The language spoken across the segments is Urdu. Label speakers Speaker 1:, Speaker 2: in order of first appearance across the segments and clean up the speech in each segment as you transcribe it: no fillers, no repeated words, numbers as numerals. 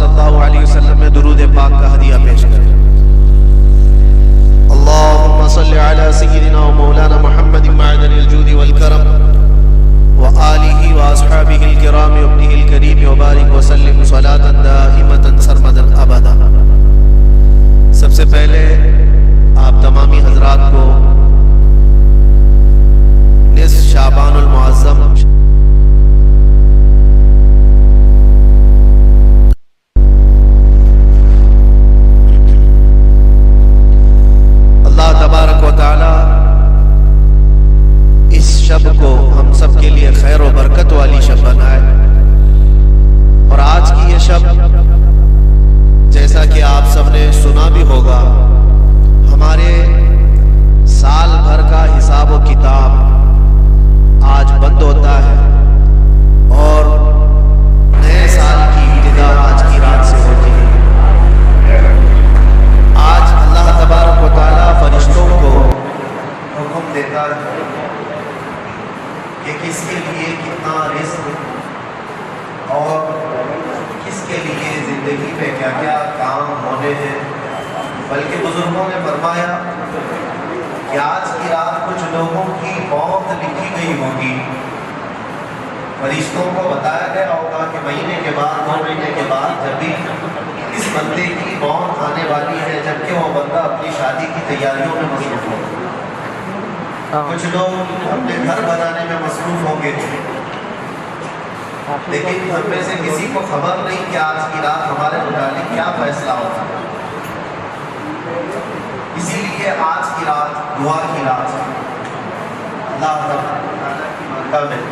Speaker 1: اللہ علیہ وسلم میں درود پاک کا ہدیہ پیش کریں۔ اللہم صلی علی سیدنا و مولانا محمد معدن الجود والکرم وآلہ واصحابہ الکرام وابنہ الکریم وبارک وسلم صلاة دائمة سرمدا ابدا۔ سب سے پہلے آپ تمامی حضرات کو نصف شعبان المعظم اللہ تبارک و تعالی اس شب کو ہم سب کے لیے خیر و برکت والی شب بنائے، اور آج کی یہ شب جیسا کہ آپ سب نے سنا بھی ہوگا، ہمارے سال بھر کا حساب و کتاب آج بند ہوتا ہے اور نئے سال کی ابتدا آج کی رات سے ہوتی ہے۔ آج اللہ تبارک و تعالیٰ فرشتوں کو حکم دیتا ہے کہ کس کے لیے کتنا رزق اور کس کے لیے زندگی میں کیا کیا کام ہونے ہیں، بلکہ بزرگوں نے فرمایا کہ آج کی رات کچھ لوگوں کی موت لکھی گئی ہوگی۔ فرشتوں کو بتایا گیا ہوگا کہ مہینے کے بعد 2 مہینے کے بعد جب بھی اس بندے کی موت آنے والی ہے، جبکہ وہ بندہ اپنی شادی کی تیاریوں میں مصروف ہوگا، کچھ لوگ اپنے گھر بنانے میں مصروف ہوں گے، لیکن ہم میں سے کسی کو خبر نہیں کہ آج کی رات ہمارے متعلق کیا فیصلہ ہوتا ہے۔ اسی لیے آج کی رات دعا کی رات ہے۔ اللہ تعالیٰ کی مرکب میں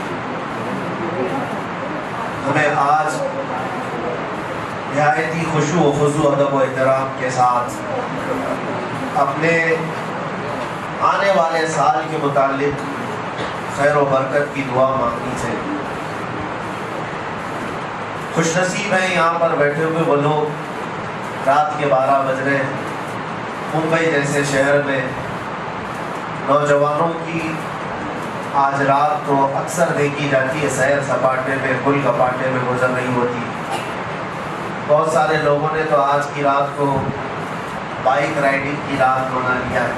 Speaker 1: ہمیں آج نہایت ہی خشوع و خضوع، ادب و احترام کے ساتھ اپنے آنے والے سال کے متعلق خیر و برکت کی دعا مانگنی چاہیے۔ خوش نصیب ہیں یہاں پر بیٹھے ہوئے وہ لوگ، رات کے 12 بج رہے ہیں، ممبئی جیسے شہر میں نوجوانوں کی آج رات تو اکثر دیکھی جاتی ہے سیر سپاٹے میں، گل کپاٹے میں گزر رہی ہوتی۔ بہت سارے لوگوں نے تو آج کی رات کو بائک رائڈنگ کی رات بنا لیا ہے۔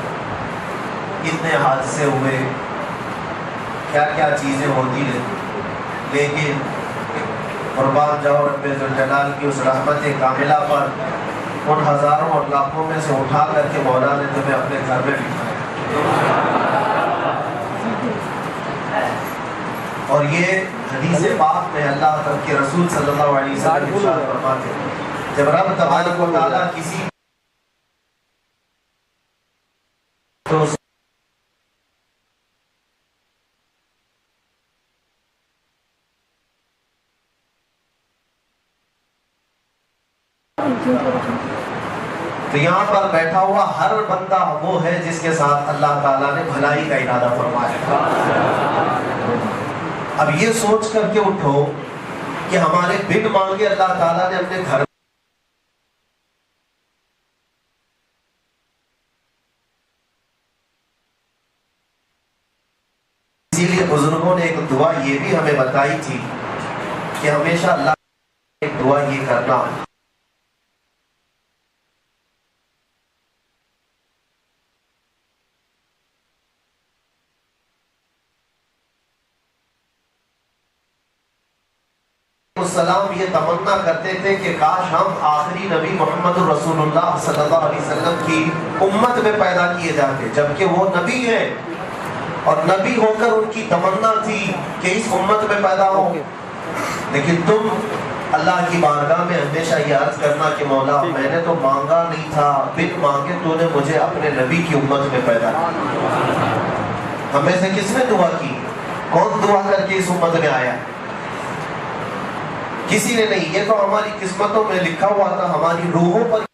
Speaker 1: کتنے حادثے ہوئے، کیا کیا چیزیں ہوتی ہیں، لیکن قربان جاؤ رب ذوالجلال کی اس رحمت کاملہ پر، ان ہزاروں اور لاکھوں میں سے اٹھا کر کے مولا نے تمہیں اپنے گھر میں بٹھایا۔ اور یہ حدیث پاک میں اللہ کے رسول صلی اللہ علیہ وسلم ارشاد فرماتے ہیں، جب رب تبارک و تعالیٰ کسی تو یہاں پر بیٹھا ہوا ہر بندہ وہ ہے جس کے ساتھ اللہ تعالیٰ نے بھلائی کا ارادہ فرمایا۔ اب یہ سوچ کر کے اٹھو کہ ہمارے بن مانگے اللہ تعالیٰ نے اپنے گھر اسی لیے بزرگوں نے ایک دعا یہ بھی ہمیں بتائی تھی کہ ہمیشہ اللہ ایک دعا یہ کرنا، السلام یہ تمنا کرتے تھے کہ کاش ہم آخری نبی محمد رسول اللہ صلی اللہ علیہ وسلم کی امت میں پیدا کیے جاتے، جبکہ وہ نبی ہیں اور نبی ہو کر ان کی تمنا تھی کہ اس امت میں پیدا ہو، لیکن تم اللہ کی بارگاہ میں ہمیشہ یہ عرض کرنا کہ مولا میں نے تو مانگا نہیں تھا، بن مانگے تو نے مجھے اپنے نبی کی امت میں پیدا کیا۔ ہمیں سے کس نے دعا کی؟ کون دعا کر کے اس امت میں آیا؟ کسی نے نہیں، یہ تو ہماری قسمتوں میں لکھا ہوا تھا، ہماری روحوں پر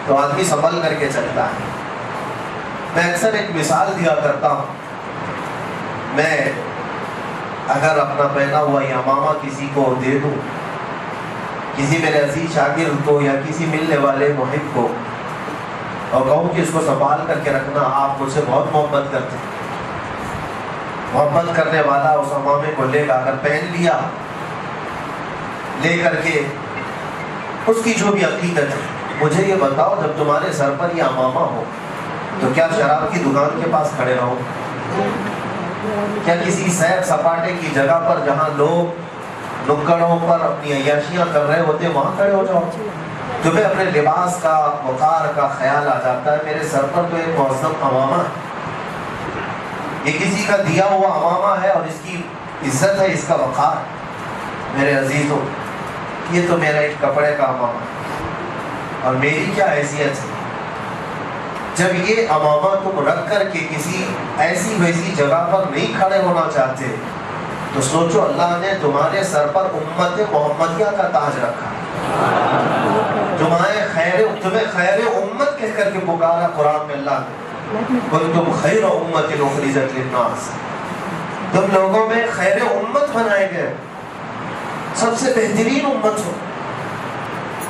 Speaker 1: تو آدمی سنبھل کر کے چلتا ہے۔ میں اکثر ایک مثال دیا کرتا ہوں، میں اگر اپنا پہنا ہوا امامہ کسی کو دے دوں، کسی میرے عزیز شاگرد کو یا کسی ملنے والے محب کو، اور کہوں کہ اس کو سنبھال کر کے رکھنا، آپ مجھ سے بہت محبت کرتے ہیں، محبت کرنے والا اس امامے کو لے گا، اگر پہن لیا لے کر کے اس کی جو بھی عقیدت ہے، مجھے یہ بتاؤ جب تمہارے سر پر یہ امامہ ہو تو کیا شراب کی دکان کے پاس کھڑے رہو؟ کیا کسی سیر سپاٹے کی جگہ پر جہاں لوگ نکڑوں پر اپنی عیاشیاں کر رہے ہوتے وہاں کھڑے ہو جاؤ؟ تمہیں اپنے لباس کا وقار کا خیال آ جاتا ہے، میرے سر پر تو ایک معظم امامہ ہے، یہ کسی کا دیا ہوا امامہ ہے اور اس کی عزت ہے، اس کا وقار۔ میرے عزیزوں، یہ تو میرا ایک کپڑے کا امامہ ہے، اور میری کیا حیثیت ہے؟ جب یہ امامہ تم رکھ کر کے کسی ایسی ویسی جگہ پر نہیں کھڑے ہونا چاہتے تو سوچو اللہ نے تمہارے سر پر امت محمدیہ کا تاج رکھا، تمہیں خیر امت کہہ کر کے پکارا قرآن میں اللہ نے، کنتم خیر امت اخرجت للناس، تم لوگوں میں خیر امت بنائے گئے، سب سے بہترین امت ہو،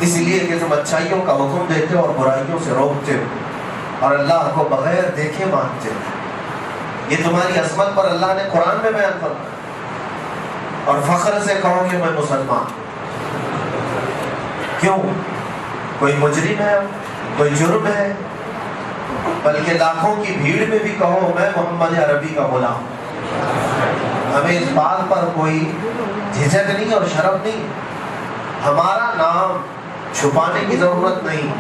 Speaker 1: اس لیے کہ تم اچھائیوں کا حکم دیتے ہو اور برائیوں سے روکتے ہو اور اللہ کو بغیر دیکھے مانتے ہو۔ یہ تمہاری عظمت پر اللہ نے قرآن میں بیان فرمایا، اور فخر سے کہو کہ میں مسلمان۔ کیوں؟ کوئی مجرم ہے، کوئی جرم ہے، بلکہ لاکھوں کی بھیڑ میں بھی کہو میں محمد عربی کا غلام۔ ہمیں اس بات پر کوئی جھجک نہیں اور شرم نہیں، ہمارا نام چھپانے کی ضرورت نہیں،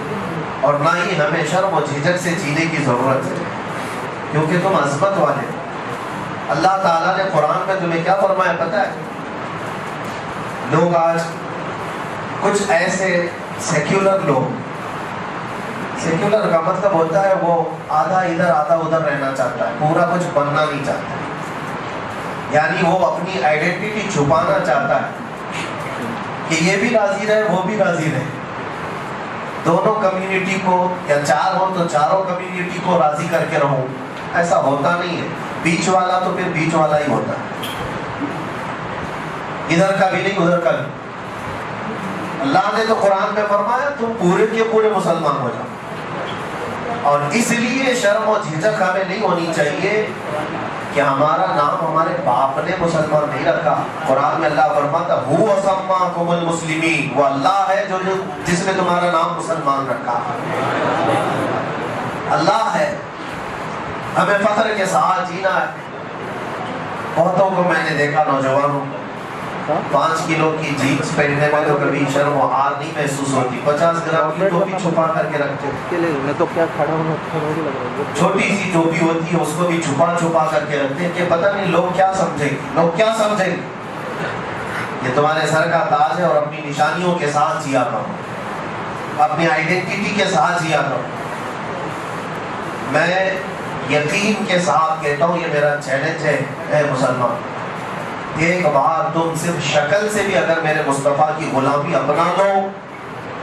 Speaker 1: اور نہ ہی ہمیں شرم و جھجک سے جینے کی ضرورت ہے، کیونکہ تم عظمت والے۔ اللہ تعالیٰ نے قرآن میں تمہیں کیا فرمایا پتہ ہے؟ لوگ آج کچھ ایسے سیکولر لوگ، سیکولر کا مطلب ہوتا ہے وہ آدھا ادھر آدھا ادھر رہنا چاہتا ہے، پورا کچھ بننا نہیں چاہتا، یعنی وہ اپنی آئیڈینٹی چھپانا چاہتا ہے کہ یہ بھی راضی رہے وہ بھی راضی رہے، دونوں کمیونٹی کو، یا چار ہو تو چاروں کمیونٹی کو راضی کر کے رہوں۔ ایسا ہوتا نہیں ہے، بیچ والا تو پھر بیچ والا ہی ہوتا ہے، ادھر کا بھی نہیں ادھر کا بھی۔ اللہ نے تو قرآن میں فرمایا تم پورے کے پورے مسلمان ہو جاؤ، اور اس لیے شرم و جھجک ہمیں نہیں ہونی چاہیے کہ ہمارا نام ہمارے باپ نے مسلمان نہیں رکھا۔ قرآن میں اللہ فرماتا هو سماکم المسلمین، وہ اللہ ہے جس نے تمہارا نام مسلمان رکھا، اللہ ہے۔ ہمیں فخر کے ساتھ جینا ہے۔ بہتوں کو میں نے دیکھا نوجوانوں 5 کلو کی جینس پہننے میں تو کبھی شرم و عار نہیں محسوس ہوتی، 50 گرام کی ٹوپی چھپا کر کے رکھتے، چھوٹی سی ٹوپی ہوتی ہے اس کو بھی چھپا کر کے رکھتے ہیں کہ پتہ نہیں لوگ کیا سمجھیں گے، لوگ کیا سمجھیں گے۔ یہ تمہارے سر کا تاج ہے، اور اپنی نشانیوں کے ساتھ جیا کرو، اپنی آئیڈینٹی کے ساتھ جیا کرو۔ میں یقین کے ساتھ کہتا ہوں، یہ میرا چیلنج ہے، اے مسلمان، ایک بار تم صرف شکل سے بھی اگر میرے مصطفیٰ کی غلامی اپنا لو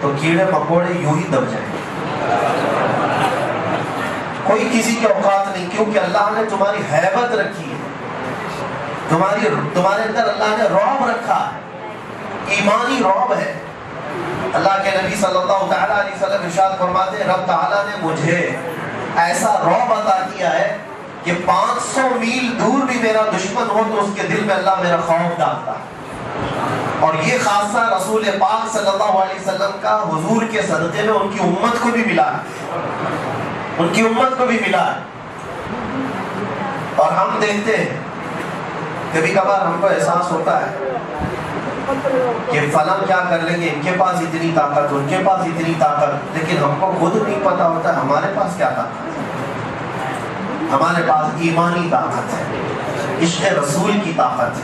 Speaker 1: تو کیڑے مکوڑے یوں ہی دب جائیں، کوئی کسی کی اوقات نہیں، کیونکہ اللہ نے تمہاری ہیبت رکھی ہے، تمہارے اندر اللہ نے رعب رکھا ہے، ایمانی رعب ہے۔ اللہ کے نبی صلی اللہ تعالیٰ علیہ وسلم ارشاد فرماتے ہیں رب تعالیٰ نے مجھے ایسا رعب عطا کیا ہے کہ 500 میل دور بھی میرا دشمن ہو تو اس کے دل میں اللہ میرا خوف ڈالتا ہے۔ اور یہ خاصہ رسول پاک صلی اللہ علیہ وسلم کا حضور کے صدقے میں ان کی امت کو بھی ملا ہے، ان کی امت کو بھی ملا ہے۔ اور ہم دیکھتے ہیں کبھی کبھار ہم کو احساس ہوتا ہے کہ فلاں کیا کر لیں گے، ان کے پاس اتنی طاقت، ان کے پاس اتنی طاقت، لیکن ہم کو خود نہیں پتا ہوتا ہے ہمارے پاس کیا طاقت ہے۔ ہمارے پاس ایمانی طاقت ہے، عشق رسول کی طاقت ہے،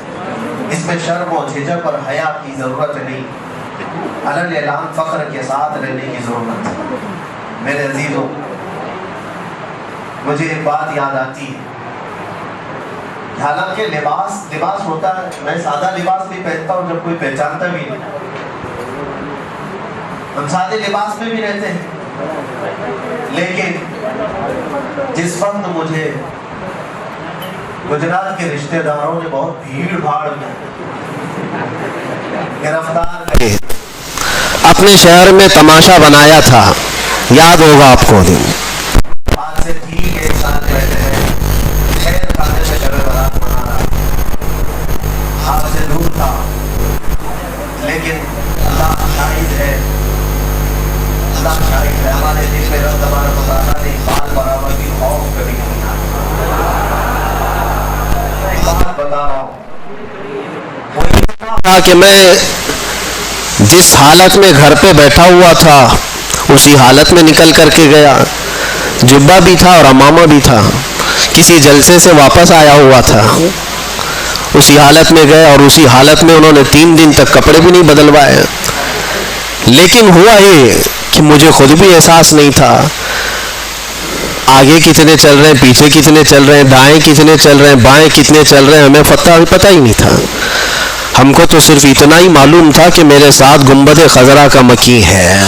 Speaker 1: اس میں شرم و جھجک اور حیا کی ضرورت نہیں، علل اعلان فخر کے ساتھ رہنے کی ضرورت ہے۔ میرے عزیزوں، مجھے ایک بات یاد آتی ہے، حالانکہ لباس ہوتا ہے، میں سادہ لباس بھی پہنتا ہوں جب کوئی پہچانتا بھی نہیں، ہم سادے لباس میں بھی رہتے ہیں، لیکن جس وقت مجھے گجرات کے رشتہ داروں نے بہت بھیڑ بھاڑ میں گرفتار
Speaker 2: اپنے شہر میں تماشا بنایا تھا، یاد ہوگا آپ کو دن،
Speaker 1: آج سے ٹھیک 1 سال پہلے خیر کھانے سے شب برات منا رہا، آپ سے دور تھا، لیکن اللہ شاہد ہے، اللہ شاہد ہے، ہمارے دل میں رب تبارک و تعالیٰ نے بال برابر کی خوف کبھی نہیں آیا۔ بات بتا رہا ہوں،
Speaker 2: کہ میں جس حالت میں گھر پہ بیٹھا ہوا تھا اسی حالت میں نکل کر کے گیا، جبہ بھی تھا اور امامہ بھی تھا، کسی جلسے سے واپس آیا ہوا تھا، اسی حالت میں گئے اور اسی حالت میں انہوں نے 3 دن تک کپڑے بھی نہیں بدلوائے۔ لیکن ہوا یہ کہ مجھے خود بھی احساس نہیں تھا آگے کتنے چل رہے ہیں، پیچھے کتنے چل رہے ہیں، دائیں کتنے چل رہے ہیں، بائیں کتنے چل رہے ہیں، ہمیں پتہ ہی نہیں تھا۔ ہم کو تو صرف اتنا ہی معلوم تھا کہ میرے ساتھ گنبد خضرا کا مکی ہے،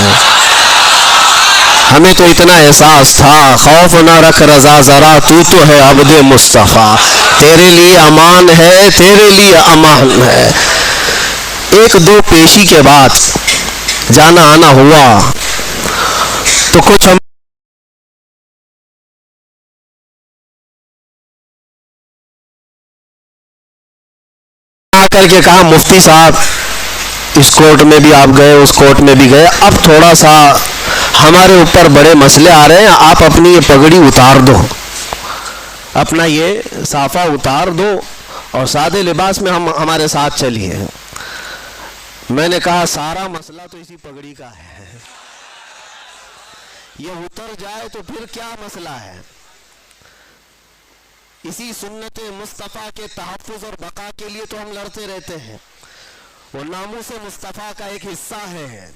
Speaker 2: ہمیں تو اتنا احساس تھا۔ خوف نہ رکھ رضا ذرا، تو ہے عبد مصطفیٰ، تیرے لیے امان ہے، تیرے لیے امان ہے۔ 1-2 پیشی کے بعد جانا آنا ہوا تو کچھ ہم کر کے کہا مفتی صاحب اس کورٹ میں بھی آپ گئے، اس کورٹ میں بھی گئے، اب تھوڑا سا ہمارے اوپر بڑے مسئلے آ رہے ہیں، آپ اپنی یہ پگڑی اتار دو، اپنا یہ صافہ اتار دو اور سادے لباس میں ہمارے ساتھ چلیے۔ میں نے کہا سارا مسئلہ تو اسی پگڑی کا ہے، یہ اتر جائے تو پھر کیا مسئلہ ہے؟ اسی سنت مصطفیٰ کے تحفظ اور بقا کے لیے تو ہم لڑتے رہتے ہیں، وہ ناموس مصطفیٰ کا ایک حصہ ہے،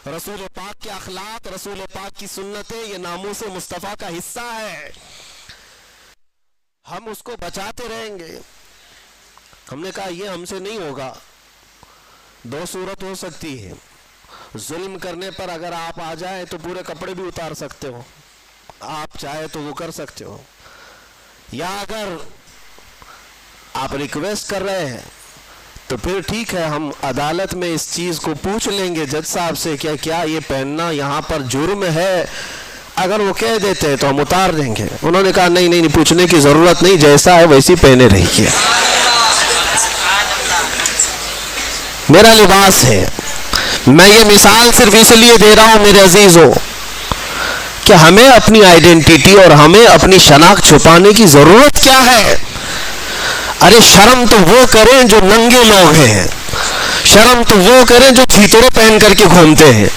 Speaker 2: رسول پاک کے اخلاق، رسول پاک کی سنتیں، یہ ناموس مصطفیٰ کا حصہ ہے، ہم اس کو بچاتے رہیں گے۔ ہم نے کہا یہ ہم سے نہیں ہوگا، 2 صورت ہو سکتی ہے، ظلم کرنے پر اگر آپ آ جائیں تو پورے کپڑے بھی اتار سکتے ہو، آپ چاہے تو وہ کر سکتے ہو، یا اگر آپ ریکویسٹ کر رہے ہیں تو پھر ٹھیک ہے، ہم عدالت میں اس چیز کو پوچھ لیں گے جج صاحب سے کیا یہ پہننا یہاں پر جرم ہے، اگر وہ کہہ دیتے ہیں تو ہم اتار دیں گے۔ انہوں نے کہا نہیں پوچھنے کی ضرورت نہیں، جیسا ہے ویسی پہنے رہیے، میرا لباس ہے۔ میں یہ مثال صرف اس لیے دے رہا ہوں میرے عزیزوں کہ ہمیں اپنی آئیڈینٹیٹی اور ہمیں اپنی شناخت چھپانے کی ضرورت کیا ہے؟ ارے شرم تو وہ کریں جو ننگے لوگ ہیں، شرم تو وہ کریں جو چیتڑے پہن کر کے گھومتے ہیں،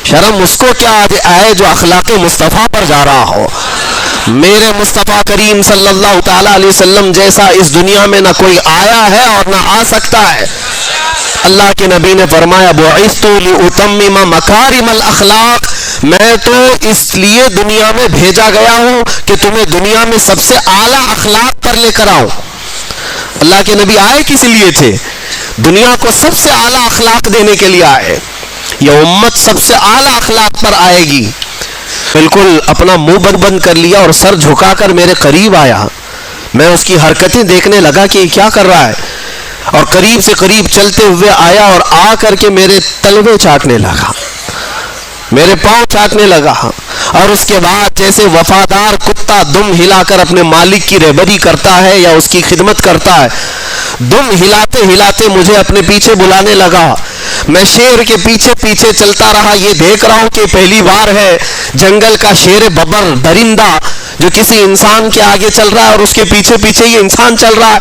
Speaker 2: شرم اس کو کیا آئے جو اخلاق مصطفیٰ پر جا رہا ہو۔ میرے مصطفیٰ کریم صلی اللہ تعالیٰ علیہ وسلم جیسا اس دنیا میں نہ کوئی آیا ہے اور نہ آ سکتا ہے۔ اللہ کے نبی نے فرمایا بُعِثْتُ لِأُتَمِّمَ مَكَارِمَ الْأَخْلَاقِ، میں تو اس لیے دنیا میں بھیجا گیا ہوں کہ تمہیں دنیا میں سب سے اعلیٰ اخلاق پر لے کر آؤں۔ اللہ کے نبی آئے کس لیے تھے؟ دنیا کو سب سے اعلیٰ اخلاق دینے کے لیے آئے، یہ امت سب سے اعلیٰ اخلاق پر آئے گی۔ بالکل اپنا منہ بند کر لیا اور سر جھکا کر میرے قریب آیا، میں اس کی حرکتیں دیکھنے لگا کہ یہ کیا کر رہا ہے، اور قریب سے قریب چلتے ہوئے آیا اور آ کر کے میرے تلوے چاٹنے لگا، میرے پاؤں چاٹنے لگا، اور اس کے بعد جیسے وفادار کتا دم ہلا کر اپنے مالک کی رہبری کرتا ہے یا اس کی خدمت کرتا ہے، دم ہلاتے ہلاتے مجھے اپنے پیچھے بلانے لگا۔ میں شیر کے پیچھے پیچھے چلتا رہا، یہ دیکھ رہا ہوں کہ پہلی بار ہے جنگل کا شیر ببر درندہ جو کسی انسان کے آگے چل رہا ہے اور اس کے پیچھے پیچھے یہ انسان چل رہا ہے۔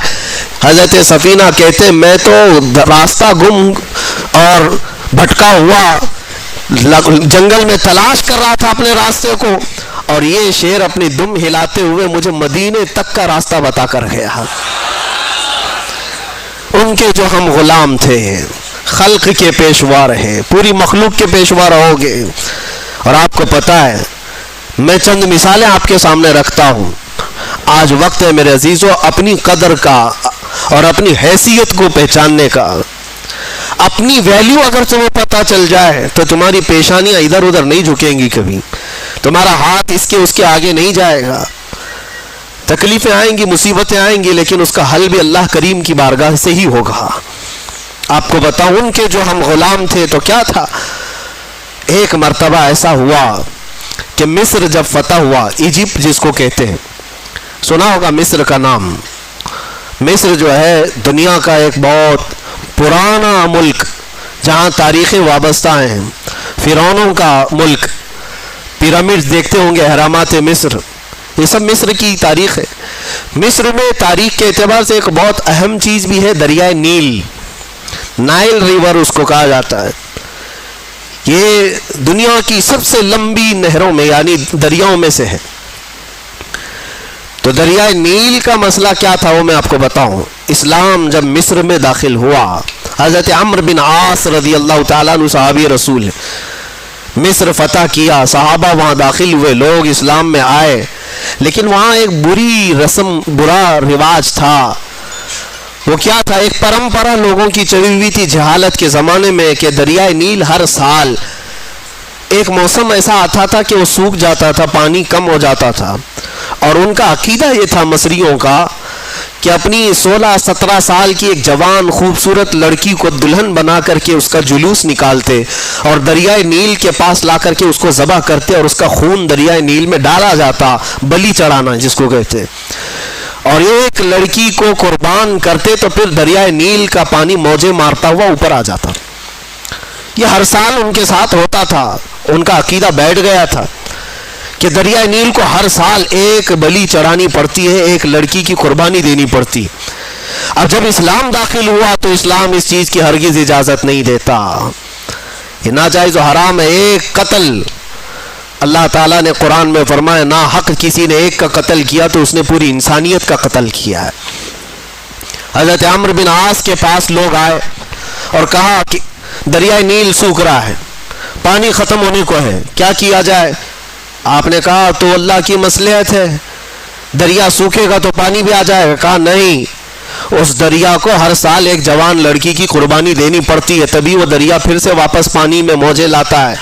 Speaker 2: حضرت سفینہ کہتے میں تو راستہ گم اور بھٹکا ہوا جنگل میں تلاش کر رہا تھا اپنے راستے کو، اور یہ شیر اپنی دم ہلاتے ہوئے مجھے مدینے تک کا راستہ بتا کر گیا۔ ان کے جو ہم غلام تھے، خلق کے پیشوا رہے، پوری مخلوق کے پیشوا رہو گے۔ اور آپ کو پتہ ہے میں چند مثالیں آپ کے سامنے رکھتا ہوں۔ آج وقت ہے میرے عزیزو اپنی قدر کا اور اپنی حیثیت کو پہچاننے کا۔ اپنی ویلیو اگر تمہیں پتہ چل جائے تو تمہاری پیشانیاں ادھر ادھر نہیں جھکیں گی کبھی۔ تمہارا ہاتھ اس کے آگے نہیں جائے گا. تکلیفیں آئیں گی, مصیبتیں آئیں گی, لیکن اس کا حل بھی اللہ کریم کی بارگاہ سے ہی ہوگا. آپ کو بتاؤں ان کے جو ہم غلام تھے تو کیا تھا. ایک مرتبہ ایسا ہوا کہ مصر جب فتح ہوا, ایجپٹ جس کو کہتے ہیں, سنا ہوگا مصر کا نام. مصر جو ہے دنیا کا ایک بہت پرانا ملک جہاں تاریخیں وابستہ ہیں. فرعونوں کا ملک, پیرامڈز دیکھتے ہوں گے, اہرامات مصر, یہ سب مصر کی تاریخ ہے. مصر میں تاریخ کے اعتبار سے ایک بہت اہم چیز بھی ہے, دریائے نیل. نائل ریور اس کو کہا جاتا ہے. یہ دنیا کی سب سے لمبی نہروں میں یعنی دریاؤں میں سے ہے. تو دریائے نیل کا مسئلہ کیا تھا وہ میں آپ کو بتاؤں. اسلام جب مصر میں داخل ہوا, حضرت عمرو بن عاص رضی اللہ تعالیٰ عنہ صحابی رسول, مصر فتح کیا, صحابہ وہاں داخل ہوئے, لوگ اسلام میں آئے, لیکن وہاں ایک بری رسم, برا رواج تھا. وہ کیا تھا, ایک پرمپرا لوگوں کی چلی ہوئی تھی جہالت کے زمانے میں کہ دریائے نیل ہر سال ایک موسم ایسا آتا تھا کہ وہ سوکھ جاتا تھا, پانی کم ہو جاتا تھا. اور ان کا عقیدہ یہ تھا مصریوں کا کہ اپنی 16-17 سال کی ایک جوان خوبصورت لڑکی کو دلہن بنا کر کے اس کا جلوس نکالتے اور دریائے نیل کے پاس لا کر کے اس کو ذبح کرتے اور اس کا خون دریائے نیل میں ڈالا جاتا, بلی چڑھانا جس کو کہتے. اور ایک لڑکی کو قربان کرتے تو پھر دریائے نیل کا پانی موجیں مارتا ہوا اوپر آ جاتا. یہ ہر سال ان کے ساتھ ہوتا تھا. ان کا عقیدہ بیٹھ گیا تھا کہ دریائے نیل کو ہر سال ایک بلی چڑھانی پڑتی ہے, ایک لڑکی کی قربانی دینی پڑتی. اب جب اسلام داخل ہوا تو اسلام اس چیز کی ہرگز اجازت نہیں دیتا. یہ ناجائز و حرام ہے. ایک قتل, اللہ تعالیٰ نے قرآن میں فرمایا نا حق کسی نے ایک کا قتل کیا تو اس نے پوری انسانیت کا قتل کیا ہے. حضرت عمرو بن عاص کے پاس لوگ آئے اور کہا کہ دریائے نیل سوکھ رہا ہے, پانی ختم ہونے کو ہے, کیا کیا جائے. آپ نے کہا تو اللہ کی مصلحت ہے, دریا سوکھے گا تو پانی بھی آ جائے گا. کہا نہیں, اس دریا کو ہر سال ایک جوان لڑکی کی قربانی دینی پڑتی ہے, تبھی وہ دریا پھر سے واپس پانی میں موجیں لاتا ہے.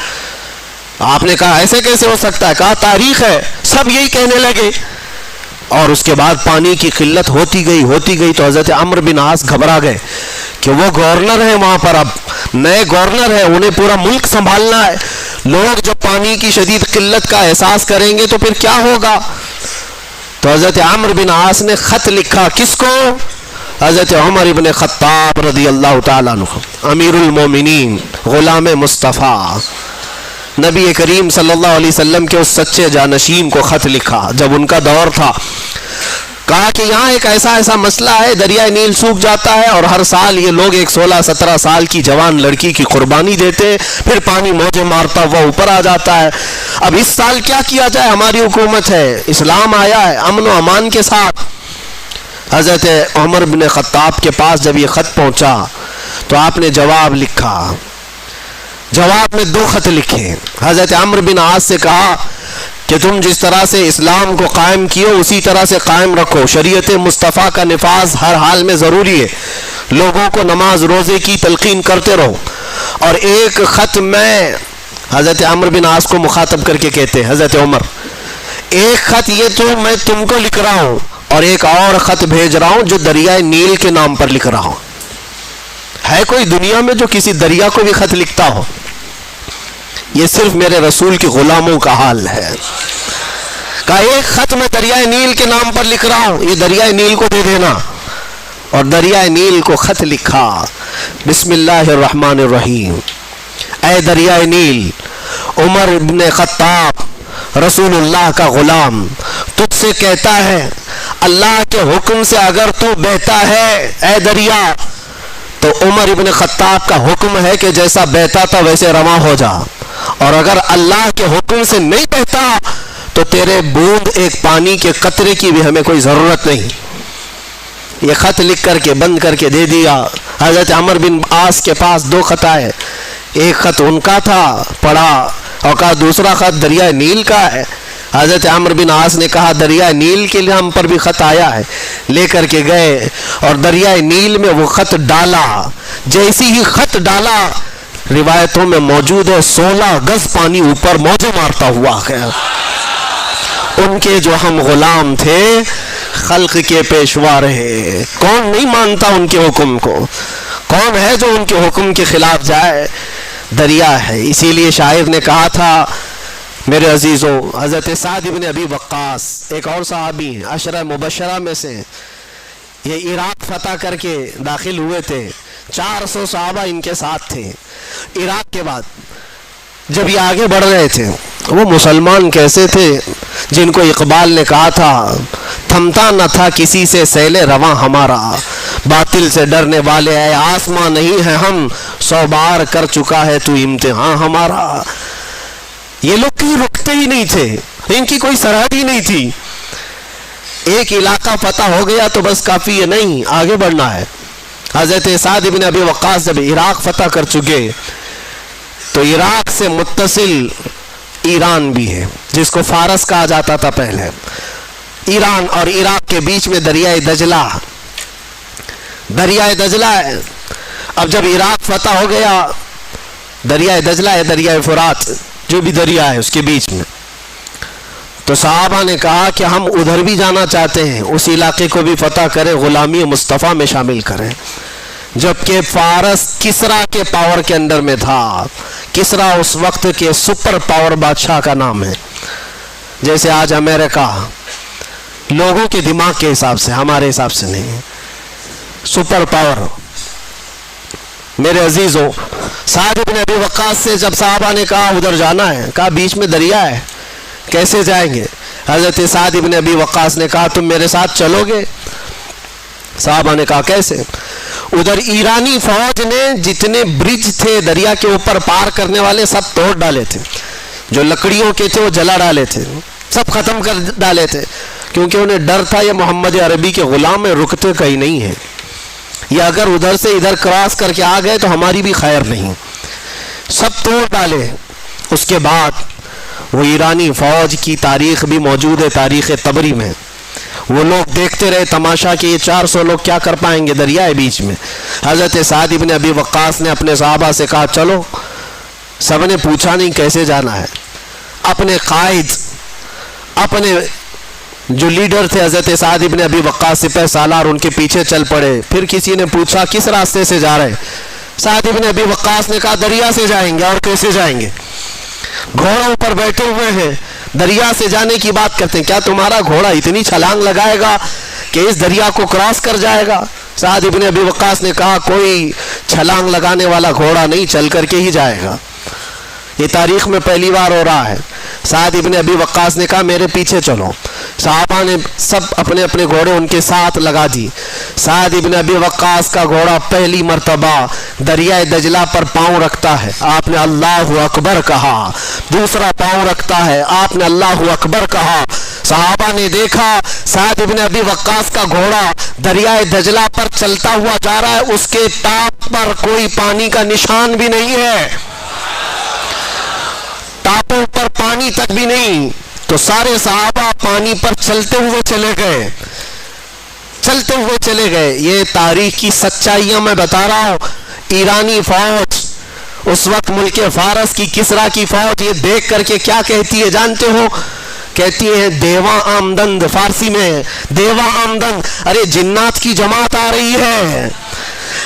Speaker 2: آپ نے کہا ایسے کیسے ہو سکتا ہے. کہا تاریخ ہے. سب یہی کہنے لگے اور اس کے بعد پانی کی قلت ہوتی گئی تو حضرت عمرو بن عاص گھبرا گئے کہ وہ گورنر ہیں وہاں پر, اب نئے گورنر ہیں, انہیں پورا ملک سنبھالنا ہے. لوگ جب پانی کی شدید قلت کا احساس کریں گے تو پھر کیا ہوگا. تو حضرت عمرو بن عاص نے خط لکھا, کس کو, حضرت عمر ابن خطاب رضی اللہ تعالیٰ عنہ, امیر المومنین, غلام مصطفیٰ, نبی کریم صلی اللہ علیہ وسلم کے اس سچے جانشین کو خط لکھا جب ان کا دور تھا. کہا کہ یہاں ایک ایسا مسئلہ ہے, دریائے نیل سوکھ جاتا ہے اور ہر سال یہ لوگ ایک 16-17 سال کی جوان لڑکی کی قربانی دیتے, پھر پانی موجیں مارتا ہوا اوپر آ جاتا ہے. اب اس سال کیا کیا جائے, ہماری حکومت ہے, اسلام آیا ہے امن و امان کے ساتھ. حضرت عمر بن خطاب کے پاس جب یہ خط پہنچا تو آپ نے جواب لکھا. جواب میں 2 خط لکھے. حضرت عمرو بن عاص سے کہا کہ تم جس طرح سے اسلام کو قائم کیے اسی طرح سے قائم رکھو, شریعت مصطفیٰ کا نفاذ ہر حال میں ضروری ہے, لوگوں کو نماز روزے کی تلقین کرتے رہو. اور ایک خط میں, حضرت عمرو بن عاص کو مخاطب کر کے کہتے ہیں حضرت عمر, ایک خط یہ تو میں تم کو لکھ رہا ہوں اور ایک اور خط بھیج رہا ہوں جو دریائے نیل کے نام پر لکھ رہا ہوں. ہے کوئی دنیا میں جو کسی دریا کو بھی خط لکھتا ہو؟ یہ صرف میرے رسول کے غلاموں کا حال ہے. کہا ایک خط میں دریائے نیل کے نام پر لکھ رہا ہوں, یہ دریائے نیل کو دے دینا. اور دریائے نیل کو خط لکھا, بسم اللہ الرحمن الرحیم, اے دریائے نیل, عمر ابن خطاب رسول اللہ کا غلام تجھ سے کہتا ہے, اللہ کے حکم سے اگر تو بہتا ہے اے دریا تو عمر ابن خطاب کا حکم ہے کہ جیسا بہتا تھا ویسے رواں ہو جا, اور اگر اللہ کے حکم سے نہیں بہتا تو تیرے بوند ایک پانی کے قطرے کی بھی ہمیں کوئی ضرورت نہیں. یہ خط لکھ کر کے بند کر کے دے دیا. حضرت عمر بن عاص کے پاس 2 خط آئے, ایک خط ان کا تھا, پڑھا اور کہا دوسرا خط دریائے نیل کا ہے. حضرت عمر بن عاص نے کہا دریائے نیل کے لیے ہم پر بھی خط آیا ہے. لے کر کے گئے اور دریائے نیل میں وہ خط ڈالا. جیسی ہی خط ڈالا روایتوں میں موجود ہے 16 گز پانی اوپر موجیں مارتا ہوا گیا. ان کے جو ہم غلام تھے خلق کے پیشوا رہے. کون نہیں مانتا ان کے حکم کو؟ کون ہے جو ان کے حکم کے خلاف جائے؟ دریا ہے. اسی لیے شاعر نے کہا تھا میرے عزیزوں، حضرت سعد بن ابی وقاص ایک اور صحابی ہیں، عشرہ مبشرہ میں سے، یہ عراق فتح کر کے داخل ہوئے تھے. 400 صحابہ ان کے ساتھ تھے. عراق کے بعد جب یہ آگے بڑھ رہے تھے، وہ مسلمان کیسے تھے جن کو اقبال نے کہا تھا تھمتا نہ تھا کسی سے سیل رواں ہمارا، باطل سے ڈرنے والے اے آسماں نہیں ہے ہم، 100 بار کر چکا ہے تو امتحان ہمارا. یہ لوگ کہیں رکتے ہی نہیں تھے، ان کی کوئی سرحد ہی نہیں تھی. ایک علاقہ فتح ہو گیا تو بس کافی ہے نہیں، آگے بڑھنا ہے. حضرت سعد بن ابی وقاص جب عراق فتح کر چکے تو عراق سے متصل ایران بھی ہے جس کو فارس کہا جاتا تھا پہلے. ایران اور عراق کے بیچ میں دریائے دجلہ ہے. اب جب عراق فتح ہو گیا، دریائے دجلہ ہے، دریائے فرات جو بھی دریا ہے اس کے بیچ میں، تو صحابہ نے کہا کہ ہم ادھر بھی جانا چاہتے ہیں، اس علاقے کو بھی فتح کریں، غلامی مصطفیٰ میں شامل کریں. جبکہ فارس کسرا کے پاور کے اندر میں تھا. کسرا اس وقت کے سپر پاور بادشاہ کا نام ہے، جیسے آج امریکہ. لوگوں کے دماغ کے حساب سے، ہمارے حساب سے نہیں، سپر پاور. میرے عزیزوں، سعد بن ابی وقاص سے جب صحابہ نے کہا ادھر جانا ہے، کہا بیچ میں دریا ہے کیسے جائیں گے؟ حضرت سعد بن ابی وقاص نے کہا تم میرے ساتھ چلو گے؟ صحابہ نے کہا کیسے؟ ادھر ایرانی فوج نے جتنے برج تھے دریا کے اوپر پار کرنے والے سب توڑ ڈالے تھے، جو لکڑیوں کے تھے وہ جلا ڈالے تھے، سب ختم کر ڈالے تھے، کیونکہ انہیں ڈر تھا یہ محمد عربی کے غلام ہیں، رکتے کہیں نہیں ہیں، یہ اگر ادھر سے ادھر کراس کر کے آ گئے تو ہماری بھی خیر نہیں. سب توڑ ڈالے. اس کے بعد وہ ایرانی فوج کی تاریخ بھی موجود ہے تاریخ طبری میں. وہ لوگ دیکھتے رہے تماشا کہ یہ 400 لوگ کیا کر پائیں گے دریائے بیچ میں. حضرت سعد بن ابی وقاص نے اپنے صحابہ سے کہا چلو. سب نے پوچھا نہیں کیسے جانا ہے. اپنے قائد، اپنے جو لیڈر تھے حضرت سعد بن ابی وقاص سپہ سالار، ان کے پیچھے چل پڑے. پھر کسی نے پوچھا کس راستے سے جا رہے؟ سعد بن ابی وقاص نے کہا دریا سے جائیں گے. اور کیسے جائیں گے؟ گھوڑوں پر بیٹھے ہوئے ہیں، دریا سے جانے کی بات کرتے ہیں. کیا تمہارا گھوڑا اتنی چھلانگ لگائے گا کہ اس دریا کو کراس کر جائے گا؟ سعد بن ابی وقاص نے کہا کوئی چھلانگ لگانے والا گھوڑا نہیں، چل کر کے ہی جائے گا. یہ تاریخ میں پہلی بار ہو رہا ہے. سعد بن ابی وقاص نے کہا میرے پیچھے چلو. صحابہ نے سب اپنے اپنے گھوڑے ان کے ساتھ لگا دی. سعد بن ابی وقاص کا گھوڑا پہلی مرتبہ دریائے دجلہ پر پاؤں رکھتا ہے، آپ نے اللہ اکبر کہا. دوسرا پاؤں رکھتا ہے، آپ نے اللہ اکبر کہا. صحابہ نے دیکھا سعد بن ابی وقاص کا گھوڑا دریائے دجلہ پر چلتا ہوا جا رہا ہے، اس کے ٹاپ پر کوئی پانی کا نشان بھی نہیں ہے، ٹاپوں پر پانی تک بھی نہیں. تو سارے صحابہ پانی پر چلتے ہوئے چلے گئے. یہ تاریخ کی سچائیاں میں بتا رہا ہوں. ایرانی فوج اس وقت ملک فارس کی کسرا کی فوج یہ دیکھ کر کے کیا کہتی ہے جانتے ہو؟ کہتی ہے دیواں آمدند، فارسی میں دیواں آمدند. ارے جنات کی جماعت آ رہی ہے.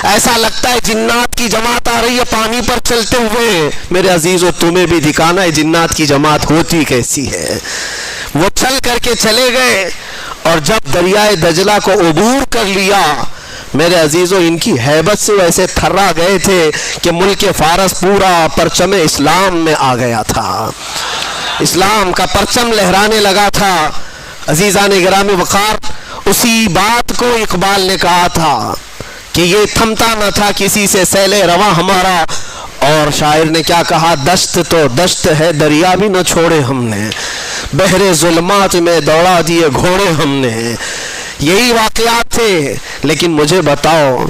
Speaker 2: ایسا لگتا ہے جنات کی جماعت آ رہی ہے پانی پر چلتے ہوئے. میرے عزیزو تمہیں بھی دکھانا ہے جنات کی جماعت ہوتی کیسی ہے. وہ چل کر کے چلے گئے اور جب دریائے دجلہ کو عبور کر لیا، میرے عزیزو ان کی ہیبت سے ویسے تھرا گئے تھے کہ ملک فارس پورا پرچم اسلام میں آ گیا تھا، اسلام کا پرچم لہرانے لگا تھا. عزیزان گرامی وقار، اسی بات کو اقبال نے کہا تھا کہ یہ تھمتا نہ تھا کسی سے سیل رواں ہمارا. اور شاعر نے کیا کہا؟ دشت تو دشت ہے دریا بھی نہ چھوڑے ہم نے، بحر ظلمات میں دوڑا دیے گھوڑے ہم نے. یہی واقعات تھے. لیکن مجھے بتاؤ،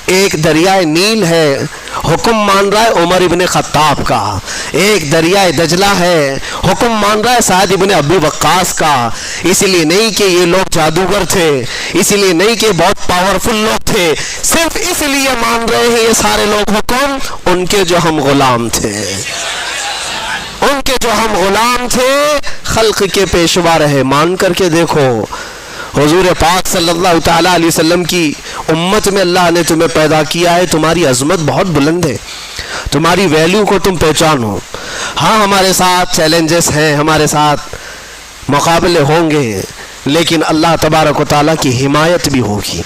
Speaker 2: ایک دریائے نیل ہے حکم مان رہا ہے عمر ابن خطاب کا. ایک دریائے دجلہ ہے, حکم مان رہا ہے سعد ابن ابی وقاص کا. اس لیے نہیں کہ یہ لوگ جادوگر تھے, اس لیے نہیں کہ بہت پاورفل لوگ تھے, صرف اس لیے مان رہے ہیں یہ سارے لوگ حکم ان کے جو ہم غلام تھے, ان کے جو ہم غلام تھے, خلق کے پیشوا رہے. مان کر کے دیکھو, حضور پاک صلی اللہ تعالیٰ علیہ وسلم کی امت میں اللہ نے تمہیں پیدا کیا ہے, تمہاری عظمت بہت بلند ہے, تمہاری ویلیو کو تم پہچانو. ہاں ہمارے ساتھ چیلنجز ہیں, ہمارے ساتھ مقابلے ہوں گے, لیکن اللہ تبارک و تعالیٰ کی حمایت بھی ہوگی.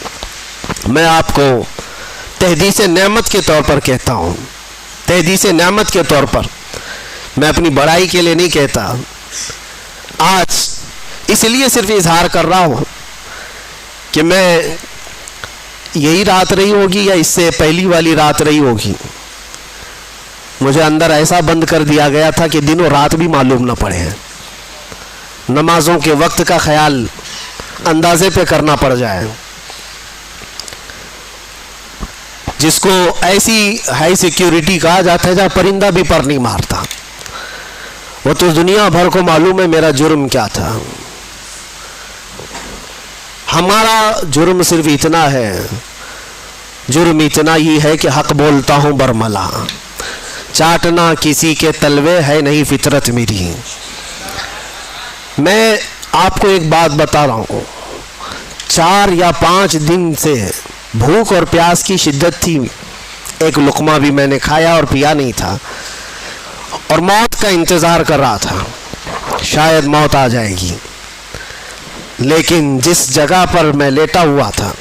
Speaker 2: میں آپ کو تحدیث نعمت کے طور پر کہتا ہوں, تحدیث نعمت کے طور پر, میں اپنی بڑائی کے لیے نہیں کہتا. آج اس لیے صرف اظہار کر رہا ہوں کہ میں یہی رات رہی ہوگی یا اس سے پہلی والی رات رہی ہوگی, مجھے اندر ایسا بند کر دیا گیا تھا کہ دن و رات بھی معلوم نہ پڑے. نمازوں کے وقت کا خیال اندازے پہ کرنا پڑ جائے. جس کو ایسی ہائی سیکیورٹی کہا جاتا ہے جہاں پرندہ بھی پر نہیں مارتا, وہ تو دنیا بھر کو معلوم ہے میرا جرم کیا تھا. ہمارا جرم صرف اتنا ہے, جرم اتنا ہی ہے کہ حق بولتا ہوں برملا, چاٹنا کسی کے تلوے ہے نہیں فطرت میری. میں آپ کو ایک بات بتا رہا ہوں, 4 یا 5 دن سے بھوک اور پیاس کی شدت تھی, ایک لقمہ بھی میں نے کھایا اور پیا نہیں تھا, اور موت کا انتظار کر رہا تھا, شاید موت آ جائے گی. لیکن جس جگہ پر میں لیٹا ہوا تھا